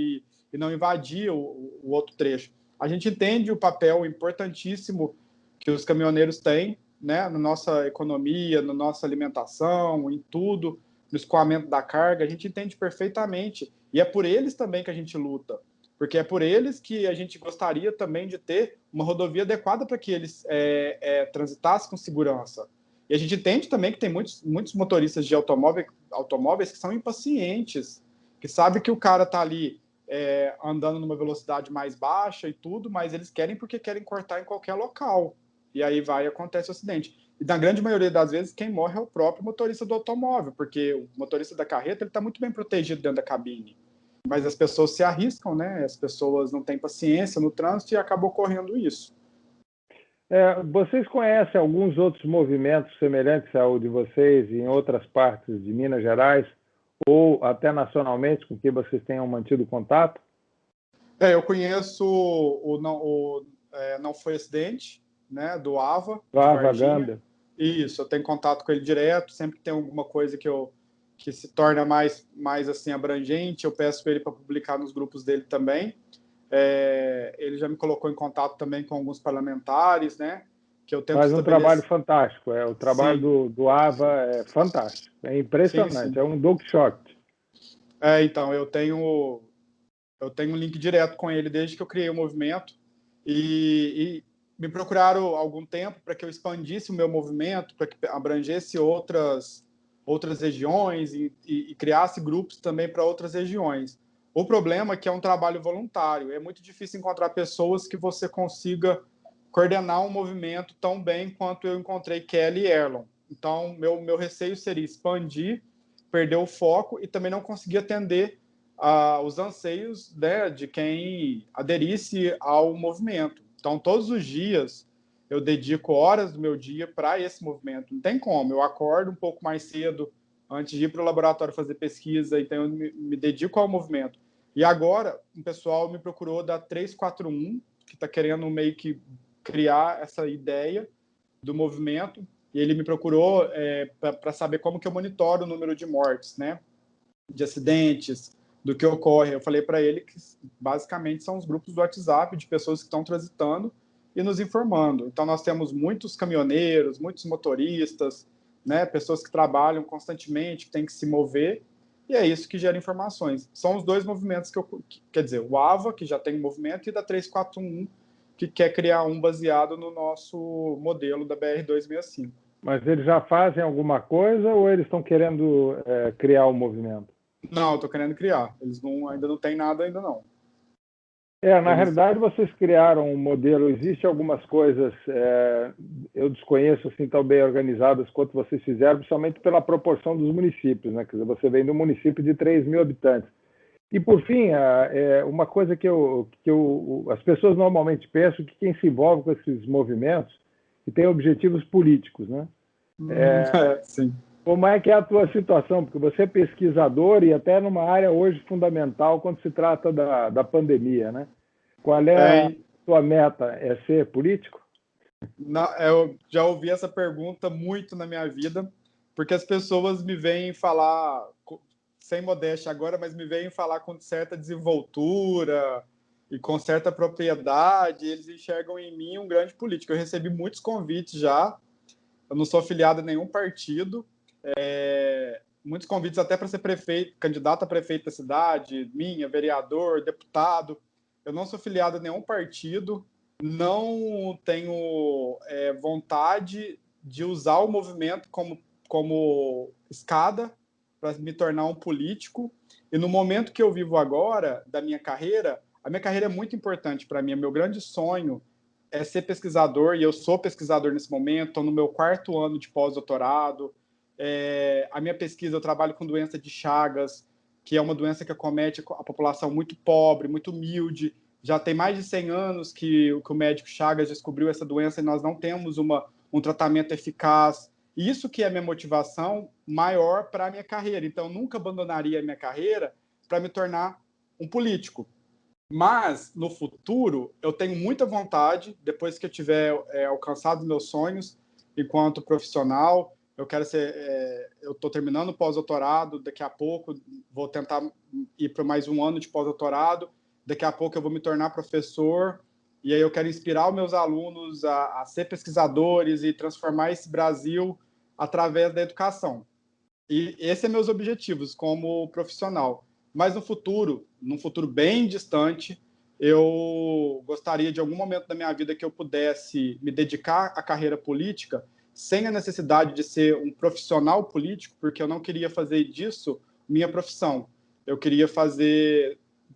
invadir o outro trecho. A gente entende o papel importantíssimo que os caminhoneiros têm, né, na nossa economia, na nossa alimentação, em tudo, no escoamento da carga, a gente entende perfeitamente. E é por eles também que a gente luta, porque é por eles que a gente gostaria também de ter uma rodovia adequada para que eles transitassem com segurança. E a gente entende também que tem muitos motoristas de automóveis que são impacientes, que sabem que o cara está ali andando numa velocidade mais baixa e tudo, mas eles querem porque querem cortar em qualquer local. E aí acontece o acidente. E na grande maioria das vezes, quem morre é o próprio motorista do automóvel, porque o motorista da carreta está muito bem protegido dentro da cabine. Mas as pessoas se arriscam, né? As pessoas não têm paciência no trânsito e acabam ocorrendo isso. Vocês conhecem alguns outros movimentos semelhantes ao de vocês em outras partes de Minas Gerais ou até nacionalmente com que vocês tenham mantido contato? Eu conheço o Não Foi Acidente, né, do AVA, do de AVA Varginha. Gâmbia. Isso, eu tenho contato com ele direto, sempre que tem alguma coisa que se torna mais assim abrangente, eu peço para ele para publicar nos grupos dele também. Ele já me colocou em contato também com alguns parlamentares, né? Que eu tento Faz um trabalho estabelecer. fantástico. O trabalho Sim, do AVA é fantástico. É sim, impressionante. sim. É um Don Quixote. Então, eu tenho um link direto com ele desde que eu criei o movimento e me procuraram há algum tempo para que eu expandisse o meu movimento, para que abrangesse outras regiões e criasse grupos também para outras regiões. O problema é que é um trabalho voluntário, é muito difícil encontrar pessoas que você consiga coordenar um movimento tão bem quanto eu encontrei Kelly e Erlon. Então, meu receio seria expandir, perder o foco e também não conseguir atender os anseios, né, de quem aderisse ao movimento. Então, todos os dias, eu dedico horas do meu dia para esse movimento. Não tem como. Eu acordo um pouco mais cedo antes de ir para o laboratório fazer pesquisa, então eu me dedico ao movimento. E agora, um pessoal me procurou da 341, que está querendo meio que criar essa ideia do movimento, e ele me procurou para saber como que eu monitoro o número de mortes, né? De acidentes, do que ocorre. Eu falei para ele que basicamente são os grupos do WhatsApp de pessoas que estão transitando e nos informando. Então nós temos muitos caminhoneiros, muitos motoristas, né, pessoas que trabalham constantemente, que têm que se mover, e é isso que gera informações. São os dois movimentos quer dizer, o AVA, que já tem um movimento, e da 341, que quer criar um baseado no nosso modelo da BR-265. Mas eles já fazem alguma coisa ou eles estão querendo criar um movimento? Não, estou querendo criar. Eles ainda não têm nada ainda não. Na Eles realidade, vocês criaram um modelo. Existem algumas coisas, eu desconheço assim tão bem organizadas quanto vocês fizeram, principalmente pela proporção dos municípios, né? Quer dizer, você vem de um município de 3 mil habitantes. E, por fim, uma coisa que as pessoas normalmente pensam que quem se envolve com esses movimentos que tem objetivos políticos, né? sim. Como é que é a tua situação? Porque você é pesquisador e até numa área hoje fundamental quando se trata da pandemia, né? Qual é a É, tua meta? É ser político? eu já ouvi essa pergunta muito na minha vida, porque as pessoas me veem falar, sem modéstia agora, mas me veem falar com certa desenvoltura e com certa propriedade, e eles enxergam em mim um grande político. Eu recebi muitos convites já, eu não sou afiliado a nenhum partido, muitos convites até para ser prefeito, candidato a prefeito da cidade, vereador, deputado. Eu não sou filiado a nenhum partido, não tenho vontade de usar o movimento como escada para me tornar um político. E no momento que eu vivo agora, da minha carreira, a minha carreira é muito importante para mim. É meu grande sonho é ser pesquisador, e eu sou pesquisador nesse momento, estou no meu 4º ano de pós-doutorado. A minha pesquisa, eu trabalho com doença de Chagas, que é uma doença que acomete a população muito pobre, muito humilde. Já tem mais de 100 anos que o médico Chagas descobriu essa doença e nós não temos um tratamento eficaz. Isso que é a minha motivação maior para a minha carreira. Então, eu nunca abandonaria a minha carreira para me tornar um político. Mas, no futuro, eu tenho muita vontade, depois que eu tiver alcançado meus sonhos enquanto profissional, eu estou terminando o pós-doutorado, daqui a pouco vou tentar ir para mais um ano de pós-doutorado, daqui a pouco eu vou me tornar professor, e aí eu quero inspirar os meus alunos a ser pesquisadores e transformar esse Brasil através da educação. E esse é meus objetivos como profissional. Mas no futuro, num futuro bem distante, eu gostaria de algum momento da minha vida que eu pudesse me dedicar à carreira política sem a necessidade de ser um profissional político, porque eu não queria fazer disso minha profissão. Eu queria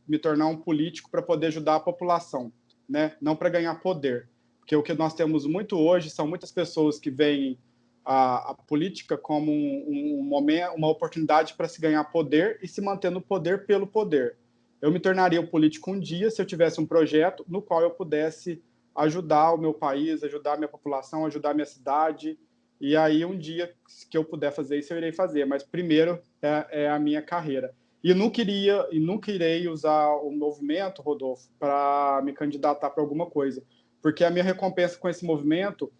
me tornar um político para poder ajudar a população, né? Não para ganhar poder. Porque o que nós temos muito hoje são muitas pessoas que veem a política como uma oportunidade para se ganhar poder e se manter no poder pelo poder. Eu me tornaria um político um dia se eu tivesse um projeto no qual eu pudesse ajudar o meu país, ajudar a minha população, ajudar a minha cidade. E aí, um dia que eu puder fazer isso, eu irei fazer. Mas primeiro é a minha carreira. E nunca irei usar o movimento, Rodolfo, para me candidatar para alguma coisa. Porque a minha recompensa com esse movimento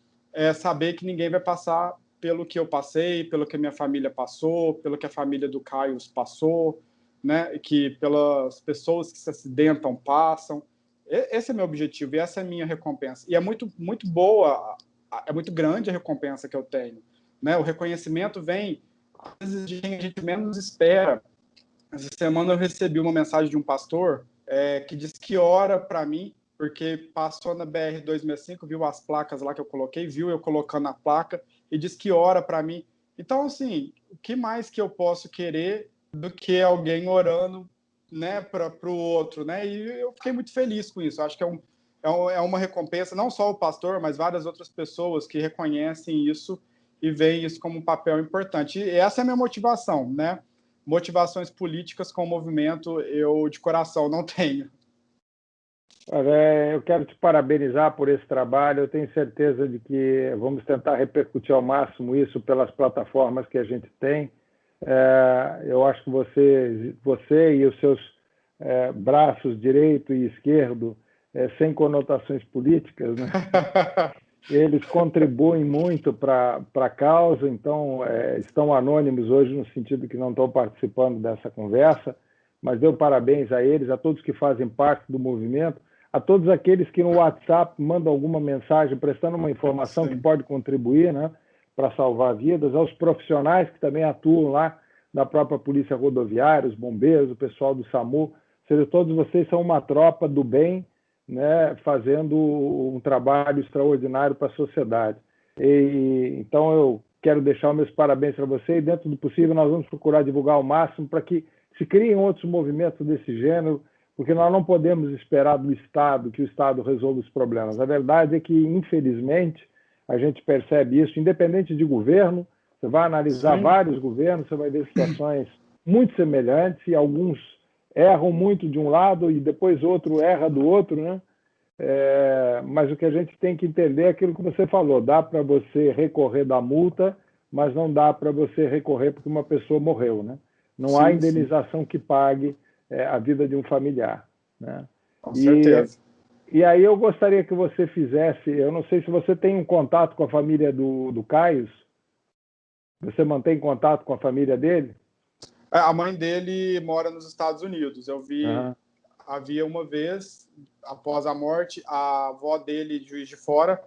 saber que ninguém vai passar pelo que eu passei, pelo que a minha família passou, pelo que a família do Caio passou, né? Que pelas pessoas que se acidentam passam. Esse é meu objetivo e essa é a minha recompensa. E é muito, muito boa, é muito grande a recompensa que eu tenho, né? O reconhecimento vem às vezes de quem a gente menos espera. Essa semana eu recebi uma mensagem de um pastor que disse que ora para mim, porque passou na BR-265, viu as placas lá que eu coloquei, viu eu colocando a placa e disse que ora para mim. Então, assim, o que mais que eu posso querer do que alguém orando, né, para o outro, né? E eu fiquei muito feliz com isso. Acho que é uma recompensa, não só o pastor, mas várias outras pessoas que reconhecem isso e veem isso como um papel importante. E essa é a minha motivação, né? Motivações políticas com o movimento, eu de coração não tenho. Eu quero te parabenizar por esse trabalho. Eu tenho certeza de que vamos tentar repercutir ao máximo isso pelas plataformas que a gente tem. Eu acho que você e os seus braços direito e esquerdo, sem conotações políticas, né? Eles contribuem muito para a causa, então estão anônimos hoje no sentido que não estão participando dessa conversa, mas deu parabéns a eles, a todos que fazem parte do movimento, a todos aqueles que no WhatsApp mandam alguma mensagem prestando uma informação Sim. que pode contribuir, né, para salvar vidas, aos profissionais que também atuam lá na própria Polícia Rodoviária, os bombeiros, o pessoal do SAMU, ou seja, todos vocês são uma tropa do bem, né, fazendo um trabalho extraordinário para a sociedade. Então, eu quero deixar os meus parabéns para você e, dentro do possível, nós vamos procurar divulgar ao máximo para que se criem outros movimentos desse gênero, porque nós não podemos esperar do Estado que o Estado resolva os problemas. A verdade é que, infelizmente, a gente percebe isso, independente de governo, você vai analisar vários governos, você vai ver situações muito semelhantes e alguns erram muito de um lado e depois outro erra do outro, né? Mas o que a gente tem que entender é aquilo que você falou, dá para você recorrer da multa, mas não dá para você recorrer porque uma pessoa morreu, né? Não há indenização que pague a vida de um familiar, né? Com certeza. E aí eu gostaria que você fizesse, eu não sei se você tem um contato com a família do Caio, você mantém contato com a família dele? A mãe dele mora nos Estados Unidos. Eu vi, havia uma vez, após a morte, a avó dele de Juiz de Fora.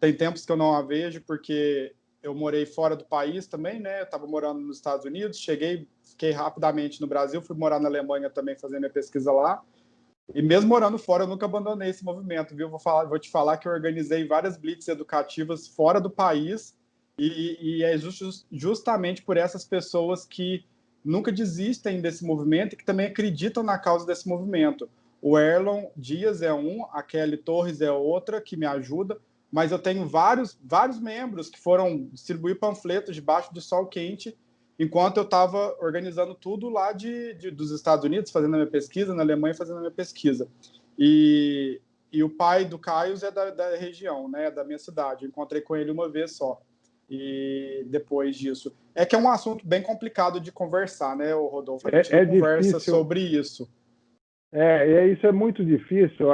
Tem tempos que eu não a vejo, porque eu morei fora do país também, né? Eu estava morando nos Estados Unidos, cheguei, fiquei rapidamente no Brasil, fui morar na Alemanha também, fazer minha pesquisa lá. E mesmo morando fora, eu nunca abandonei esse movimento, viu? Vou te falar que eu organizei várias blitz educativas fora do país e é justamente por essas pessoas que nunca desistem desse movimento e que também acreditam na causa desse movimento. O Erlon Dias é um, a Kelly Torres é outra que me ajuda, mas eu tenho vários membros que foram distribuir panfletos debaixo do sol quente enquanto eu estava organizando tudo lá dos Estados Unidos, fazendo a minha pesquisa, na Alemanha fazendo a minha pesquisa. E o pai do Caio é da região, né, da minha cidade. Eu encontrei com ele uma vez só. E depois disso... É que é um assunto bem complicado de conversar, né, Rodolfo? A gente não conversa sobre isso. Isso é muito difícil.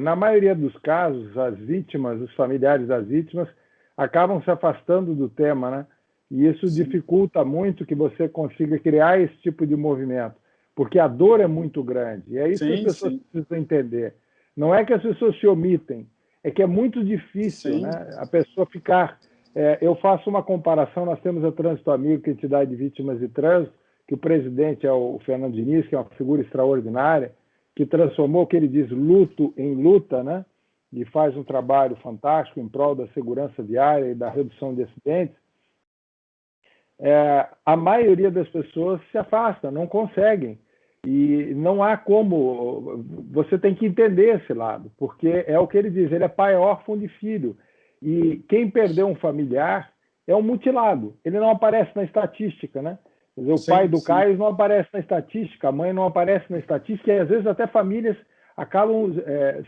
Na maioria dos casos, as vítimas, os familiares das vítimas, acabam se afastando do tema, né? E isso dificulta muito que você consiga criar esse tipo de movimento, porque a dor é muito grande. E é isso que as pessoas precisam entender. Não é que as pessoas se omitem, é que é muito difícil, né? A pessoa ficar... eu faço uma comparação, nós temos a Trânsito Amigo, que é a entidade de vítimas de trânsito, que o presidente é o Fernando Diniz, que é uma figura extraordinária, que transformou o que ele diz luto em luta, né? E faz um trabalho fantástico em prol da segurança viária e da redução de acidentes. A maioria das pessoas se afasta, não conseguem. E não há como... Você tem que entender esse lado, porque é o que ele diz, ele é pai órfão de filho. E quem perdeu um familiar é um mutilado. Ele não aparece na estatística, né? Quer dizer, o pai do Caio não aparece na estatística, a mãe não aparece na estatística, e às vezes até famílias acabam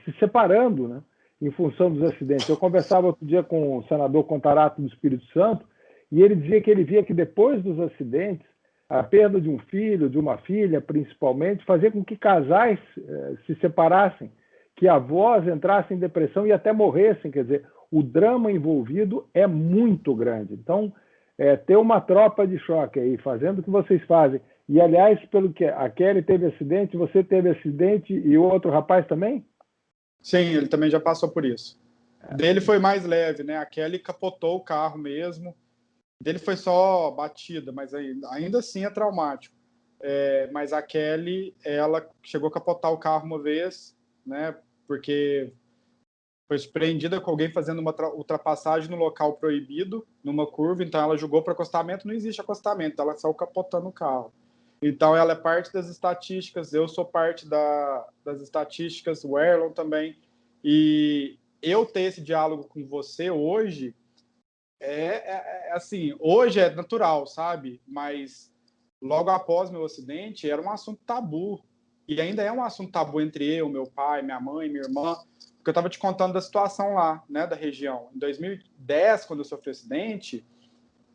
se separando, né, em função dos acidentes. Eu conversava outro dia com o senador Contarato do Espírito Santo, e ele dizia que ele via que depois dos acidentes, a perda de um filho, de uma filha, principalmente, fazia com que casais se separassem, que avós entrassem em depressão e até morressem. Quer dizer, o drama envolvido é muito grande. Então, ter uma tropa de choque aí, fazendo o que vocês fazem. E, aliás, pelo que a Kelly teve acidente, você teve acidente e o outro rapaz também? Sim, ele também já passou por isso. Dele foi mais leve, né? A Kelly capotou o carro mesmo. Dele foi só batida, mas ainda assim é traumático. Mas a Kelly, ela chegou a capotar o carro uma vez, né? Porque foi surpreendida com alguém fazendo uma ultrapassagem no local proibido, numa curva, então ela jogou para acostamento, não existe acostamento, ela saiu capotando o carro. Então ela é parte das estatísticas, eu sou parte das estatísticas, o Erlon também, e eu ter esse diálogo com você hoje, assim, hoje é natural, sabe? Mas logo após meu acidente, era um assunto tabu. E ainda é um assunto tabu entre eu, meu pai, minha mãe, minha irmã. Porque eu estava te contando da situação lá, né, da região. Em 2010, quando eu sofri o acidente,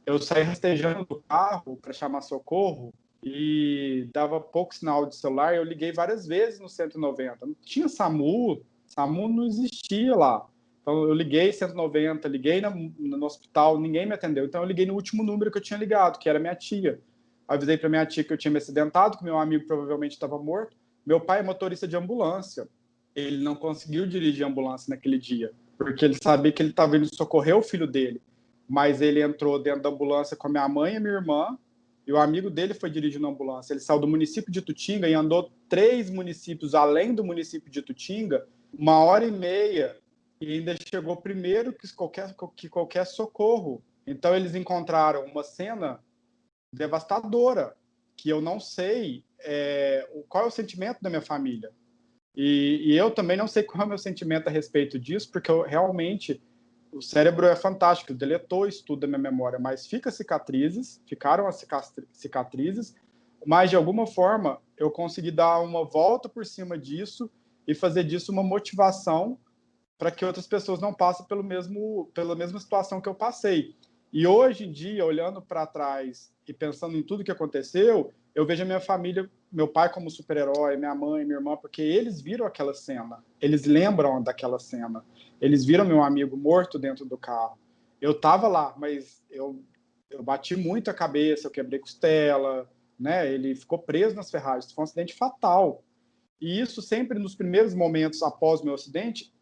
eu saí rastejando do carro para chamar socorro e dava pouco sinal de celular. Eu liguei várias vezes no 190. Não tinha SAMU, SAMU não existia lá. Então eu liguei 190, liguei no hospital, ninguém me atendeu. Então eu liguei no último número que eu tinha ligado, que era minha tia. Avisei para minha tia que eu tinha me acidentado, que meu amigo provavelmente estava morto. Meu pai é motorista de ambulância. Ele não conseguiu dirigir ambulância naquele dia, porque ele sabia que ele estava indo socorrer o filho dele. Mas ele entrou dentro da ambulância com a minha mãe e a minha irmã, e o amigo dele foi dirigindo a ambulância. Ele saiu do município de Tutinga e andou 3 municípios além do município de Tutinga, 1h30, e ainda chegou primeiro que qualquer socorro. Então eles encontraram uma cena devastadora, que eu não sei qual é o sentimento da minha família. E eu também não sei qual é o meu sentimento a respeito disso, porque eu realmente, o cérebro é fantástico, deletou isso tudo da minha memória, mas ficaram as cicatrizes, mas de alguma forma eu consegui dar uma volta por cima disso e fazer disso uma motivação para que outras pessoas não passem pela mesma situação que eu passei. E hoje em dia, olhando para trás e pensando em tudo que aconteceu, eu vejo a minha família, meu pai como super-herói, minha mãe, minha irmã, porque eles viram aquela cena, eles lembram daquela cena, eles viram meu amigo morto dentro do carro. Eu estava lá, mas eu bati muito a cabeça, eu quebrei costela, né? Ele ficou preso nas ferragens, foi um acidente fatal. E isso sempre nos primeiros momentos após o meu acidente,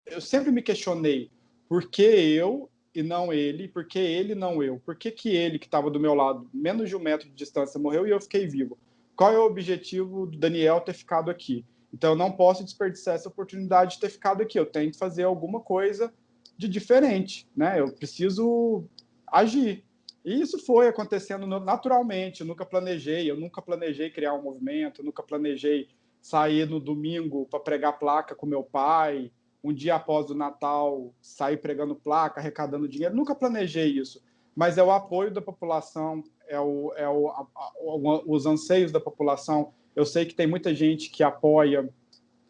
eu sempre me questionei por que eu e não ele, por que ele e não eu, por que ele que estava do meu lado, menos de 1 metro de distância, morreu e eu fiquei vivo. Qual é o objetivo do Daniel ter ficado aqui? Então eu não posso desperdiçar essa oportunidade de ter ficado aqui, eu tenho que fazer alguma coisa de diferente, né? Eu preciso agir. E isso foi acontecendo naturalmente, eu nunca planejei criar um movimento, eu nunca planejei sair no domingo para pregar placa com meu pai, um dia após o Natal, sair pregando placa, arrecadando dinheiro. Nunca planejei isso, mas é o apoio da população, os anseios da população. Eu sei que tem muita gente que apoia,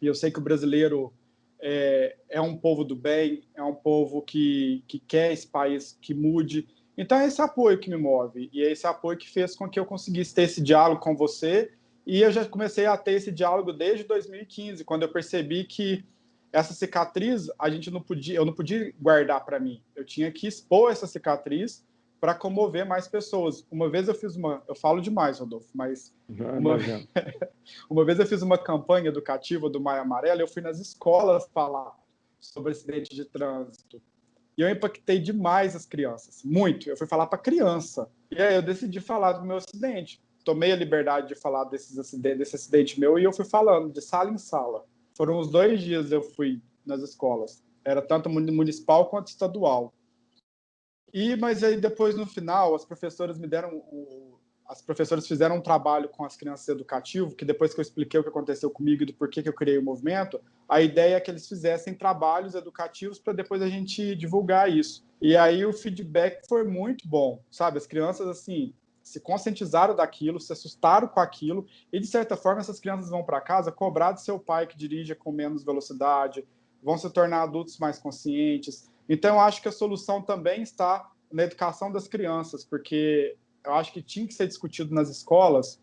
e eu sei que o brasileiro é um povo do bem, é um povo que quer esse país que mude. Então é esse apoio que me move, e é esse apoio que fez com que eu conseguisse ter esse diálogo com você, e eu já comecei a ter esse diálogo desde 2015, quando eu percebi que essa cicatriz eu não podia guardar para mim. Eu tinha que expor essa cicatriz para comover mais pessoas. Uma vez eu falo demais, Rodolfo, mas uma vez eu fiz uma campanha educativa do Maio Amarelo, eu fui nas escolas falar sobre acidente de trânsito. E eu impactei demais as crianças, muito. Eu fui falar para criança. E aí eu decidi falar do meu acidente. Tomei a liberdade de falar desse acidente meu e eu fui falando de sala em sala. Foram uns 2 dias eu fui nas escolas. Era tanto municipal quanto estadual. Mas aí depois, no final, as professoras fizeram um trabalho com as crianças educativo, que depois que eu expliquei o que aconteceu comigo e do porquê que eu criei o movimento, a ideia é que eles fizessem trabalhos educativos para depois a gente divulgar isso. E aí o feedback foi muito bom, sabe? As crianças, assim, se conscientizaram daquilo, se assustaram com aquilo, e de certa forma essas crianças vão para casa cobrar do seu pai que dirija com menos velocidade, vão se tornar adultos mais conscientes. Então eu acho que a solução também está na educação das crianças, porque eu acho que tinha que ser discutido nas escolas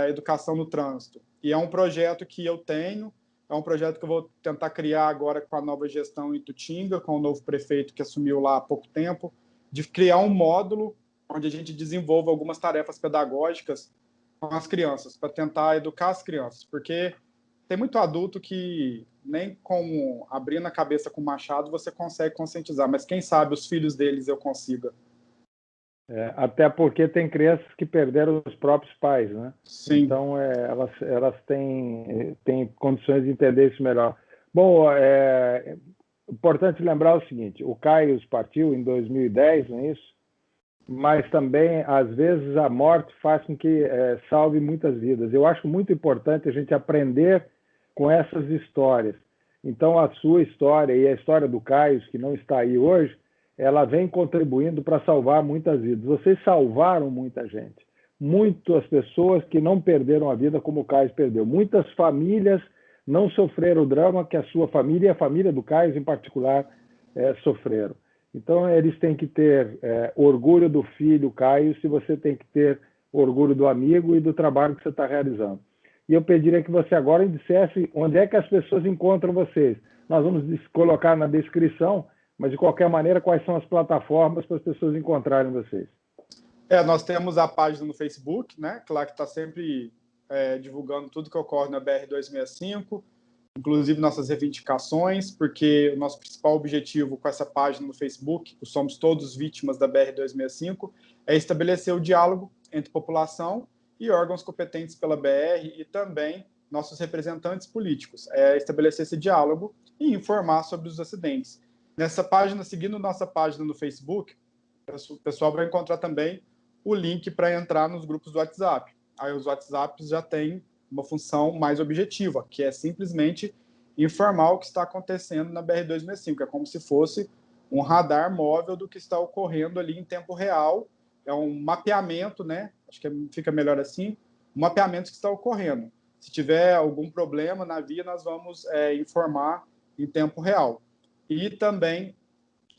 educação no trânsito. E é um projeto que eu tenho, É um projeto que eu vou tentar criar agora com a nova gestão em Tutinga, com o novo prefeito que assumiu lá há pouco tempo, de criar um módulo onde a gente desenvolva algumas tarefas pedagógicas com as crianças, para tentar educar as crianças, porque tem muito adulto que nem com abrindo a cabeça com o machado você consegue conscientizar, mas quem sabe os filhos deles eu consiga. Até porque tem crianças que perderam os próprios pais, né? Sim. Então, elas têm condições de entender isso melhor. Bom, é importante lembrar o seguinte, o Caio partiu em 2010, não é isso? Mas também, às vezes, a morte faz com que salve muitas vidas. Eu acho muito importante a gente aprender com essas histórias. Então, a sua história e a história do Caio, que não está aí hoje, ela vem contribuindo para salvar muitas vidas. Vocês salvaram muita gente. Muitas pessoas que não perderam a vida como o Caio perdeu. Muitas famílias não sofreram o drama que a sua família e a família do Caio, em particular, sofreram. Então, eles têm que ter orgulho do filho, Caio, se você tem que ter orgulho do amigo e do trabalho que você está realizando. E eu pediria que você agora dissesse onde é que as pessoas encontram vocês. Nós vamos colocar na descrição, mas, de qualquer maneira, quais são as plataformas para as pessoas encontrarem vocês? Nós temos a página no Facebook, né? Claro que está sempre divulgando tudo que ocorre na BR-265, inclusive nossas reivindicações, porque o nosso principal objetivo com essa página no Facebook, o Somos Todos Vítimas da BR-265, é estabelecer o diálogo entre população e órgãos competentes pela BR e também nossos representantes políticos. Estabelecer esse diálogo e informar sobre os acidentes. Nessa página, seguindo nossa página no Facebook, o pessoal vai encontrar também o link para entrar nos grupos do WhatsApp. Aí os WhatsApps já têm uma função mais objetiva, que é simplesmente informar o que está acontecendo na BR-265. É como se fosse um radar móvel do que está ocorrendo ali em tempo real. É um mapeamento, né? Acho que fica melhor assim, um mapeamento que está ocorrendo. Se tiver algum problema na via, nós vamos informar em tempo real. E também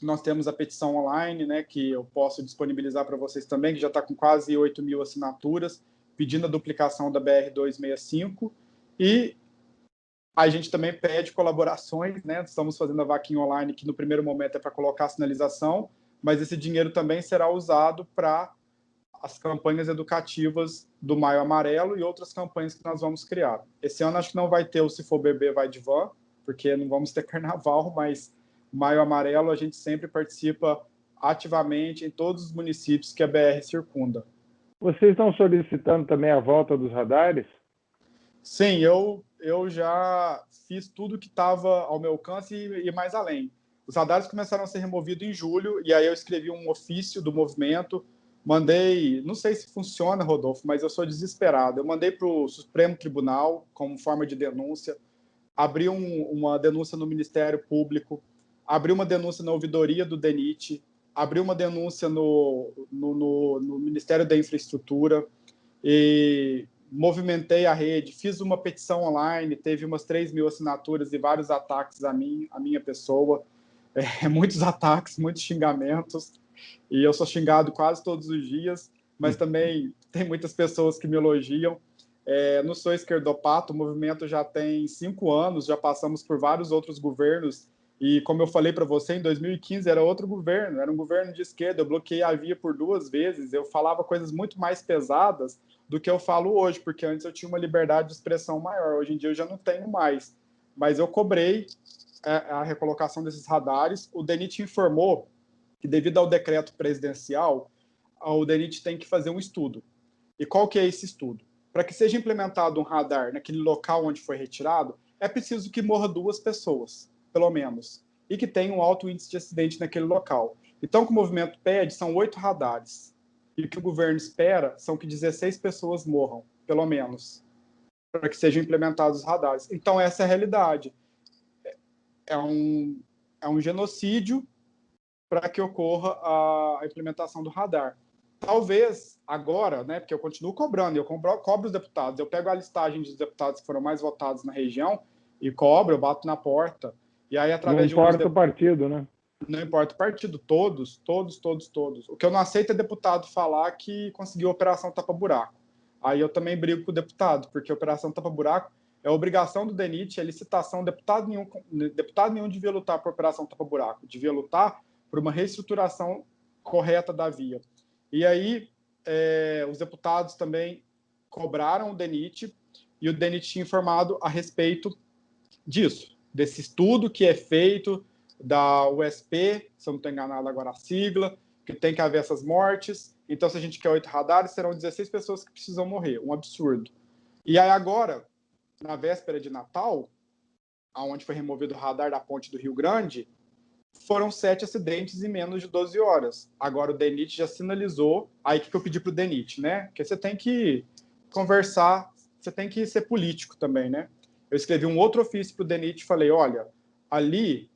nós temos a petição online, né, que eu posso disponibilizar para vocês também, que já está com quase 8 mil assinaturas, pedindo a duplicação da BR-265. E a gente também pede colaborações, né? Estamos fazendo a vaquinha online, que no primeiro momento é para colocar a sinalização, mas esse dinheiro também será usado para as campanhas educativas do Maio Amarelo e outras campanhas que nós vamos criar. Esse ano acho que não vai ter o Se For Beber Vai de Van, porque não vamos ter carnaval, mas Maio Amarelo a gente sempre participa ativamente em todos os municípios que a BR circunda. Vocês estão solicitando também a volta dos radares? Sim, eu já fiz tudo que estava ao meu alcance e mais além. Os radares começaram a ser removidos em julho, e aí eu escrevi um ofício do movimento, mandei, não sei se funciona, Rodolfo, mas eu sou desesperado. Eu mandei para o Supremo Tribunal como forma de denúncia, abri uma denúncia no Ministério Público, abri uma denúncia na ouvidoria do DENIT, abri uma denúncia no Ministério da Infraestrutura e movimentei a rede, fiz uma petição online, teve umas 3 mil assinaturas e vários ataques à minha pessoa, muitos ataques, muitos xingamentos, e eu sou xingado quase todos os dias, mas também tem muitas pessoas que me elogiam. Não sou esquerdopato, o movimento já tem 5 anos, já passamos por vários outros governos, e como eu falei para você, em 2015 era outro governo, era um governo de esquerda, eu bloqueei a via por 2 vezes, eu falava coisas muito mais pesadas do que eu falo hoje, porque antes eu tinha uma liberdade de expressão maior, hoje em dia eu já não tenho mais. Mas eu cobrei a recolocação desses radares, o DENIT informou que devido ao decreto presidencial, o DENIT tem que fazer um estudo. E qual que é esse estudo? Para que seja implementado um radar naquele local onde foi retirado, é preciso que morra 2 pessoas, pelo menos, e que tenha um alto índice de acidente naquele local. Então, o que o movimento pede são 8 radares. E o que o governo espera são que 16 pessoas morram, pelo menos, para que sejam implementados os radares. Então, essa é a realidade. É um genocídio para que ocorra a implementação do radar. Talvez agora, né, porque eu continuo cobrando, eu cobro os deputados, eu pego a listagem dos deputados que foram mais votados na região e cobro, eu bato na porta. E aí, através não importa o partido, né? Não importa o partido, todos. O que eu não aceito é deputado falar que conseguiu a Operação Tapa Buraco. Aí eu também brigo com o deputado, porque a Operação Tapa Buraco É a obrigação do DENIT, é licitação, deputado nenhum devia lutar por operação tapa-buraco, devia lutar por uma reestruturação correta da via. E aí, os deputados também cobraram o DENIT, e o DENIT tinha informado a respeito disso, desse estudo que é feito da USP, se eu não estou enganado agora a sigla, que tem que haver essas mortes. Então, se a gente quer 8 radares, serão 16 pessoas que precisam morrer. Um absurdo. E aí agora, na véspera de Natal, onde foi removido o radar da ponte do Rio Grande, foram 7 acidentes em menos de 12 horas. Agora o DENIT já sinalizou. Aí o que eu pedi para o DENIT, né? Porque você tem que conversar, você tem que ser político também, né? Eu escrevi um outro ofício para o DENIT e falei, olha, ali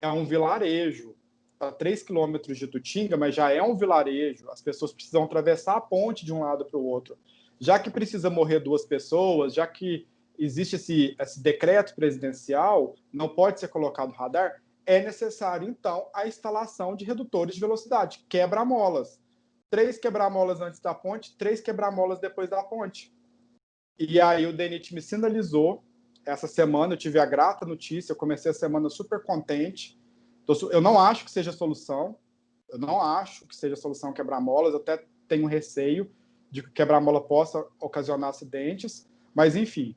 é um vilarejo, a 3 quilômetros de Tutinga, mas já é um vilarejo, as pessoas precisam atravessar a ponte de um lado para o outro. Já que precisa morrer 2 pessoas, já que existe esse decreto presidencial, não pode ser colocado radar, é necessário, então, a instalação de redutores de velocidade, quebra-molas. 3 quebra-molas antes da ponte, 3 quebra-molas depois da ponte. E aí o DENIT me sinalizou, essa semana eu tive a grata notícia, eu comecei a semana super contente. Eu não acho que seja solução, quebra-molas, eu até tenho receio de que quebra-mola possa ocasionar acidentes, mas enfim,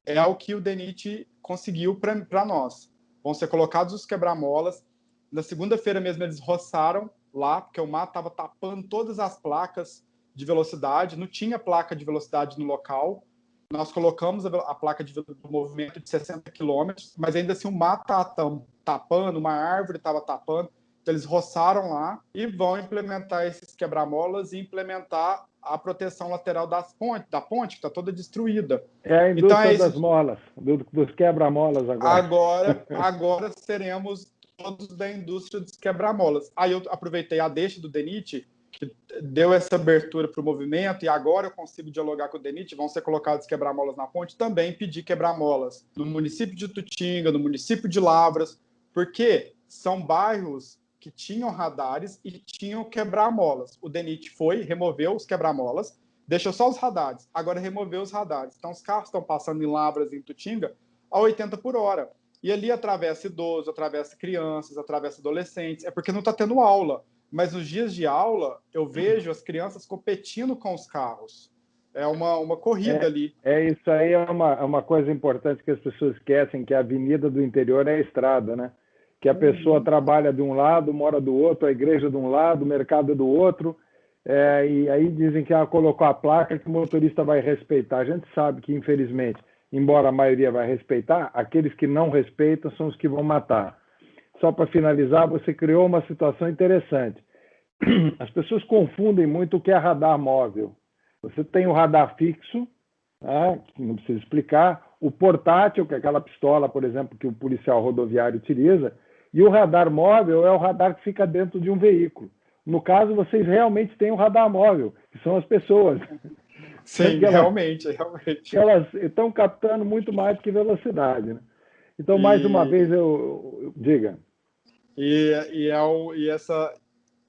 é o que o DENIT conseguiu para nós. Vão ser colocados os quebra-molas. Na segunda-feira mesmo eles roçaram lá, porque o mato estava tapando todas as placas de velocidade, não tinha placa de velocidade no local. Nós colocamos a placa de movimento de 60 km, mas ainda assim o mato estava tapando, uma árvore estava tapando. Então eles roçaram lá e vão implementar esses quebra-molas e implementar a proteção lateral da ponte, que está toda destruída. É a indústria das molas, dos quebra-molas agora. Agora seremos todos da indústria dos quebra-molas. Aí eu aproveitei a deixa do DENIT, que deu essa abertura para o movimento, e agora eu consigo dialogar com o DENIT, vão ser colocados quebra-molas na ponte, também pedir quebra-molas no município de Tutinga, no município de Lavras, porque são bairros que tinham radares e tinham quebra-molas. O DENIT foi, removeu os quebra-molas, deixou só os radares, agora removeu os radares. Então os carros estão passando em Lavras e em Tutinga a 80 por hora. E ali atravessa idoso, atravessa crianças, atravessa adolescentes, é porque não está tendo aula. Mas nos dias de aula, eu vejo as crianças competindo com os carros. É uma corrida ali. Isso aí é uma coisa importante que as pessoas esquecem, que a avenida do interior é a estrada, né? Que a pessoa trabalha de um lado, mora do outro, a igreja de um lado, o mercado do outro, e aí dizem que colocou a placa que o motorista vai respeitar. A gente sabe que, infelizmente, embora a maioria vai respeitar, aqueles que não respeitam são os que vão matar. Só para finalizar, você criou uma situação interessante. As pessoas confundem muito o que é radar móvel. Você tem o radar fixo, né, que não precisa explicar, o portátil, que é aquela pistola, por exemplo, que o policial rodoviário utiliza, e o radar móvel é o radar que fica dentro de um veículo. No caso, vocês realmente têm o radar móvel, que são as pessoas. Sim, realmente. Elas estão captando muito mais que velocidade, né? Então, mais uma vez, eu diga. E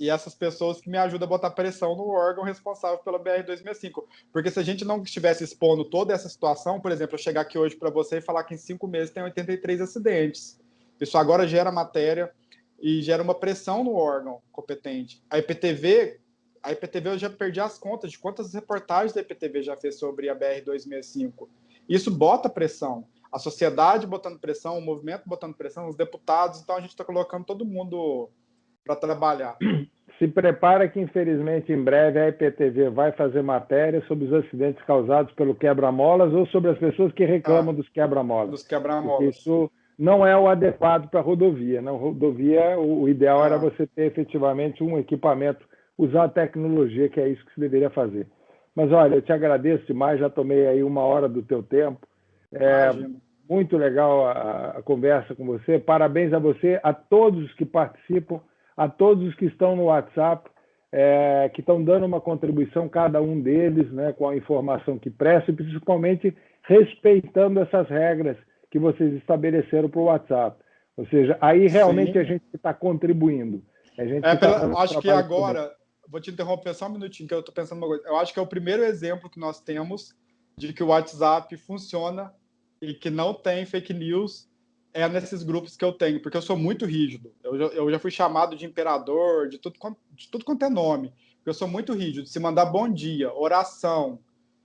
essas pessoas que me ajudam a botar pressão no órgão responsável pela BR-265. Porque se a gente não estivesse expondo toda essa situação, por exemplo, eu chegar aqui hoje para você e falar que em 5 meses tem 83 acidentes. Isso agora gera matéria e gera uma pressão no órgão competente. A IPTV eu já perdi as contas de quantas reportagens a IPTV já fez sobre a BR-265. Isso bota pressão. A sociedade botando pressão, o movimento botando pressão, os deputados, então a gente está colocando todo mundo para trabalhar. Se prepara que, infelizmente, em breve a IPTV vai fazer matéria sobre os acidentes causados pelo quebra-molas ou sobre as pessoas que reclamam dos quebra-molas. Dos quebra-molas. Isso não é o adequado para a rodovia. Na rodovia, o ideal era você ter efetivamente um equipamento, usar a tecnologia, que é isso que se deveria fazer. Mas, olha, eu te agradeço demais, já tomei aí 1 hora do teu tempo. Muito legal a conversa com você. Parabéns a você, a todos os que participam, a todos os que estão no WhatsApp, que estão dando uma contribuição, cada um deles, né, com a informação que presta, e principalmente respeitando essas regras que vocês estabeleceram para o WhatsApp. Ou seja, aí realmente a gente está contribuindo. Acho que agora, vou te interromper só um minutinho, que eu estou pensando uma coisa. Eu acho que é o primeiro exemplo que nós temos de que o WhatsApp funciona e que não tem fake news é nesses grupos que eu tenho, porque eu sou muito rígido. Eu já fui chamado de imperador, de tudo quanto é nome, porque eu sou muito rígido. Se mandar bom dia, oração,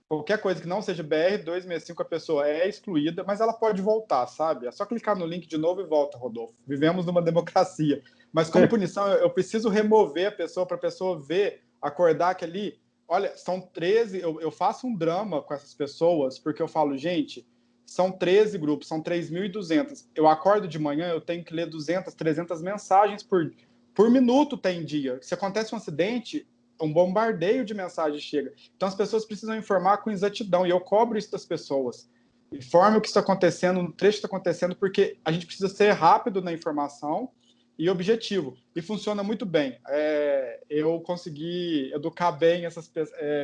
qualquer coisa que não seja BR-265, a pessoa é excluída, mas ela pode voltar, sabe? É só clicar no link de novo e volta, Rodolfo. Vivemos numa democracia. Mas como punição, eu preciso remover a pessoa para a pessoa ver, acordar que ali... Olha, são 13... Eu faço um drama com essas pessoas, porque eu falo, gente, são 13 grupos, são 3.200. Eu acordo de manhã, eu tenho que ler 200, 300 mensagens por minuto tem dia. Se acontece um acidente, um bombardeio de mensagens chega. Então as pessoas precisam informar com exatidão, e eu cobro isso das pessoas. Informe o que está acontecendo, no trecho que está acontecendo, porque a gente precisa ser rápido na informação e objetivo. E funciona muito bem. Eu consegui educar bem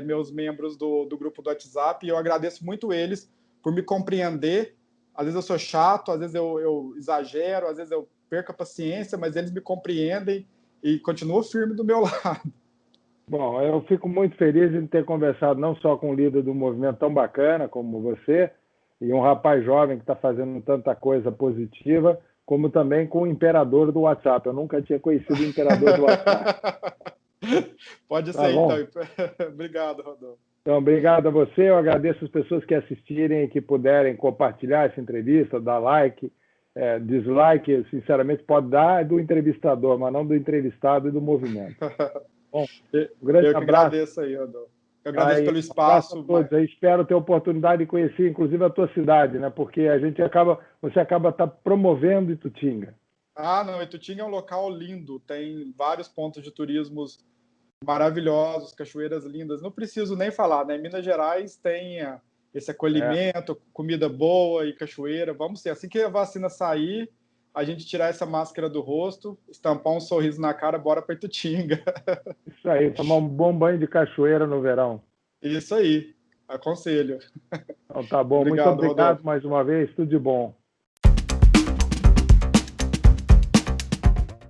meus membros do grupo do WhatsApp, e eu agradeço muito eles por me compreender. Às vezes eu sou chato, às vezes eu exagero, às vezes eu perco a paciência, mas eles me compreendem e continuam firme do meu lado. Bom, eu fico muito feliz em ter conversado não só com um líder do movimento tão bacana como você, e um rapaz jovem que está fazendo tanta coisa positiva, como também com o imperador do WhatsApp. Eu nunca tinha conhecido o imperador do WhatsApp. Pode Tá ser, bom? então. Obrigado, Rodolfo. Então, obrigado a você. Eu agradeço as pessoas que assistirem e que puderem compartilhar essa entrevista, dar like, dislike, sinceramente, pode dar do entrevistador, mas não do entrevistado e do movimento. Bom, um grande eu que abraço. Agradeço aí, Rodolfo. Eu agradeço pelo espaço. espaço. Um abraço a todos. Espero ter a oportunidade de conhecer, inclusive, a tua cidade, né? Porque você acaba promovendo Itutinga. Não, Itutinga é um local lindo, tem vários pontos de turismo maravilhosos, cachoeiras lindas. Não preciso nem falar, né? Minas Gerais tem esse acolhimento, comida boa e cachoeira. Vamos ser, assim que a vacina sair, a gente tirar essa máscara do rosto, estampar um sorriso na cara, bora para Itutinga. Isso aí, tomar um bom banho de cachoeira no verão. Isso aí, aconselho. Então, tá bom, muito obrigado mais uma vez, tudo de bom.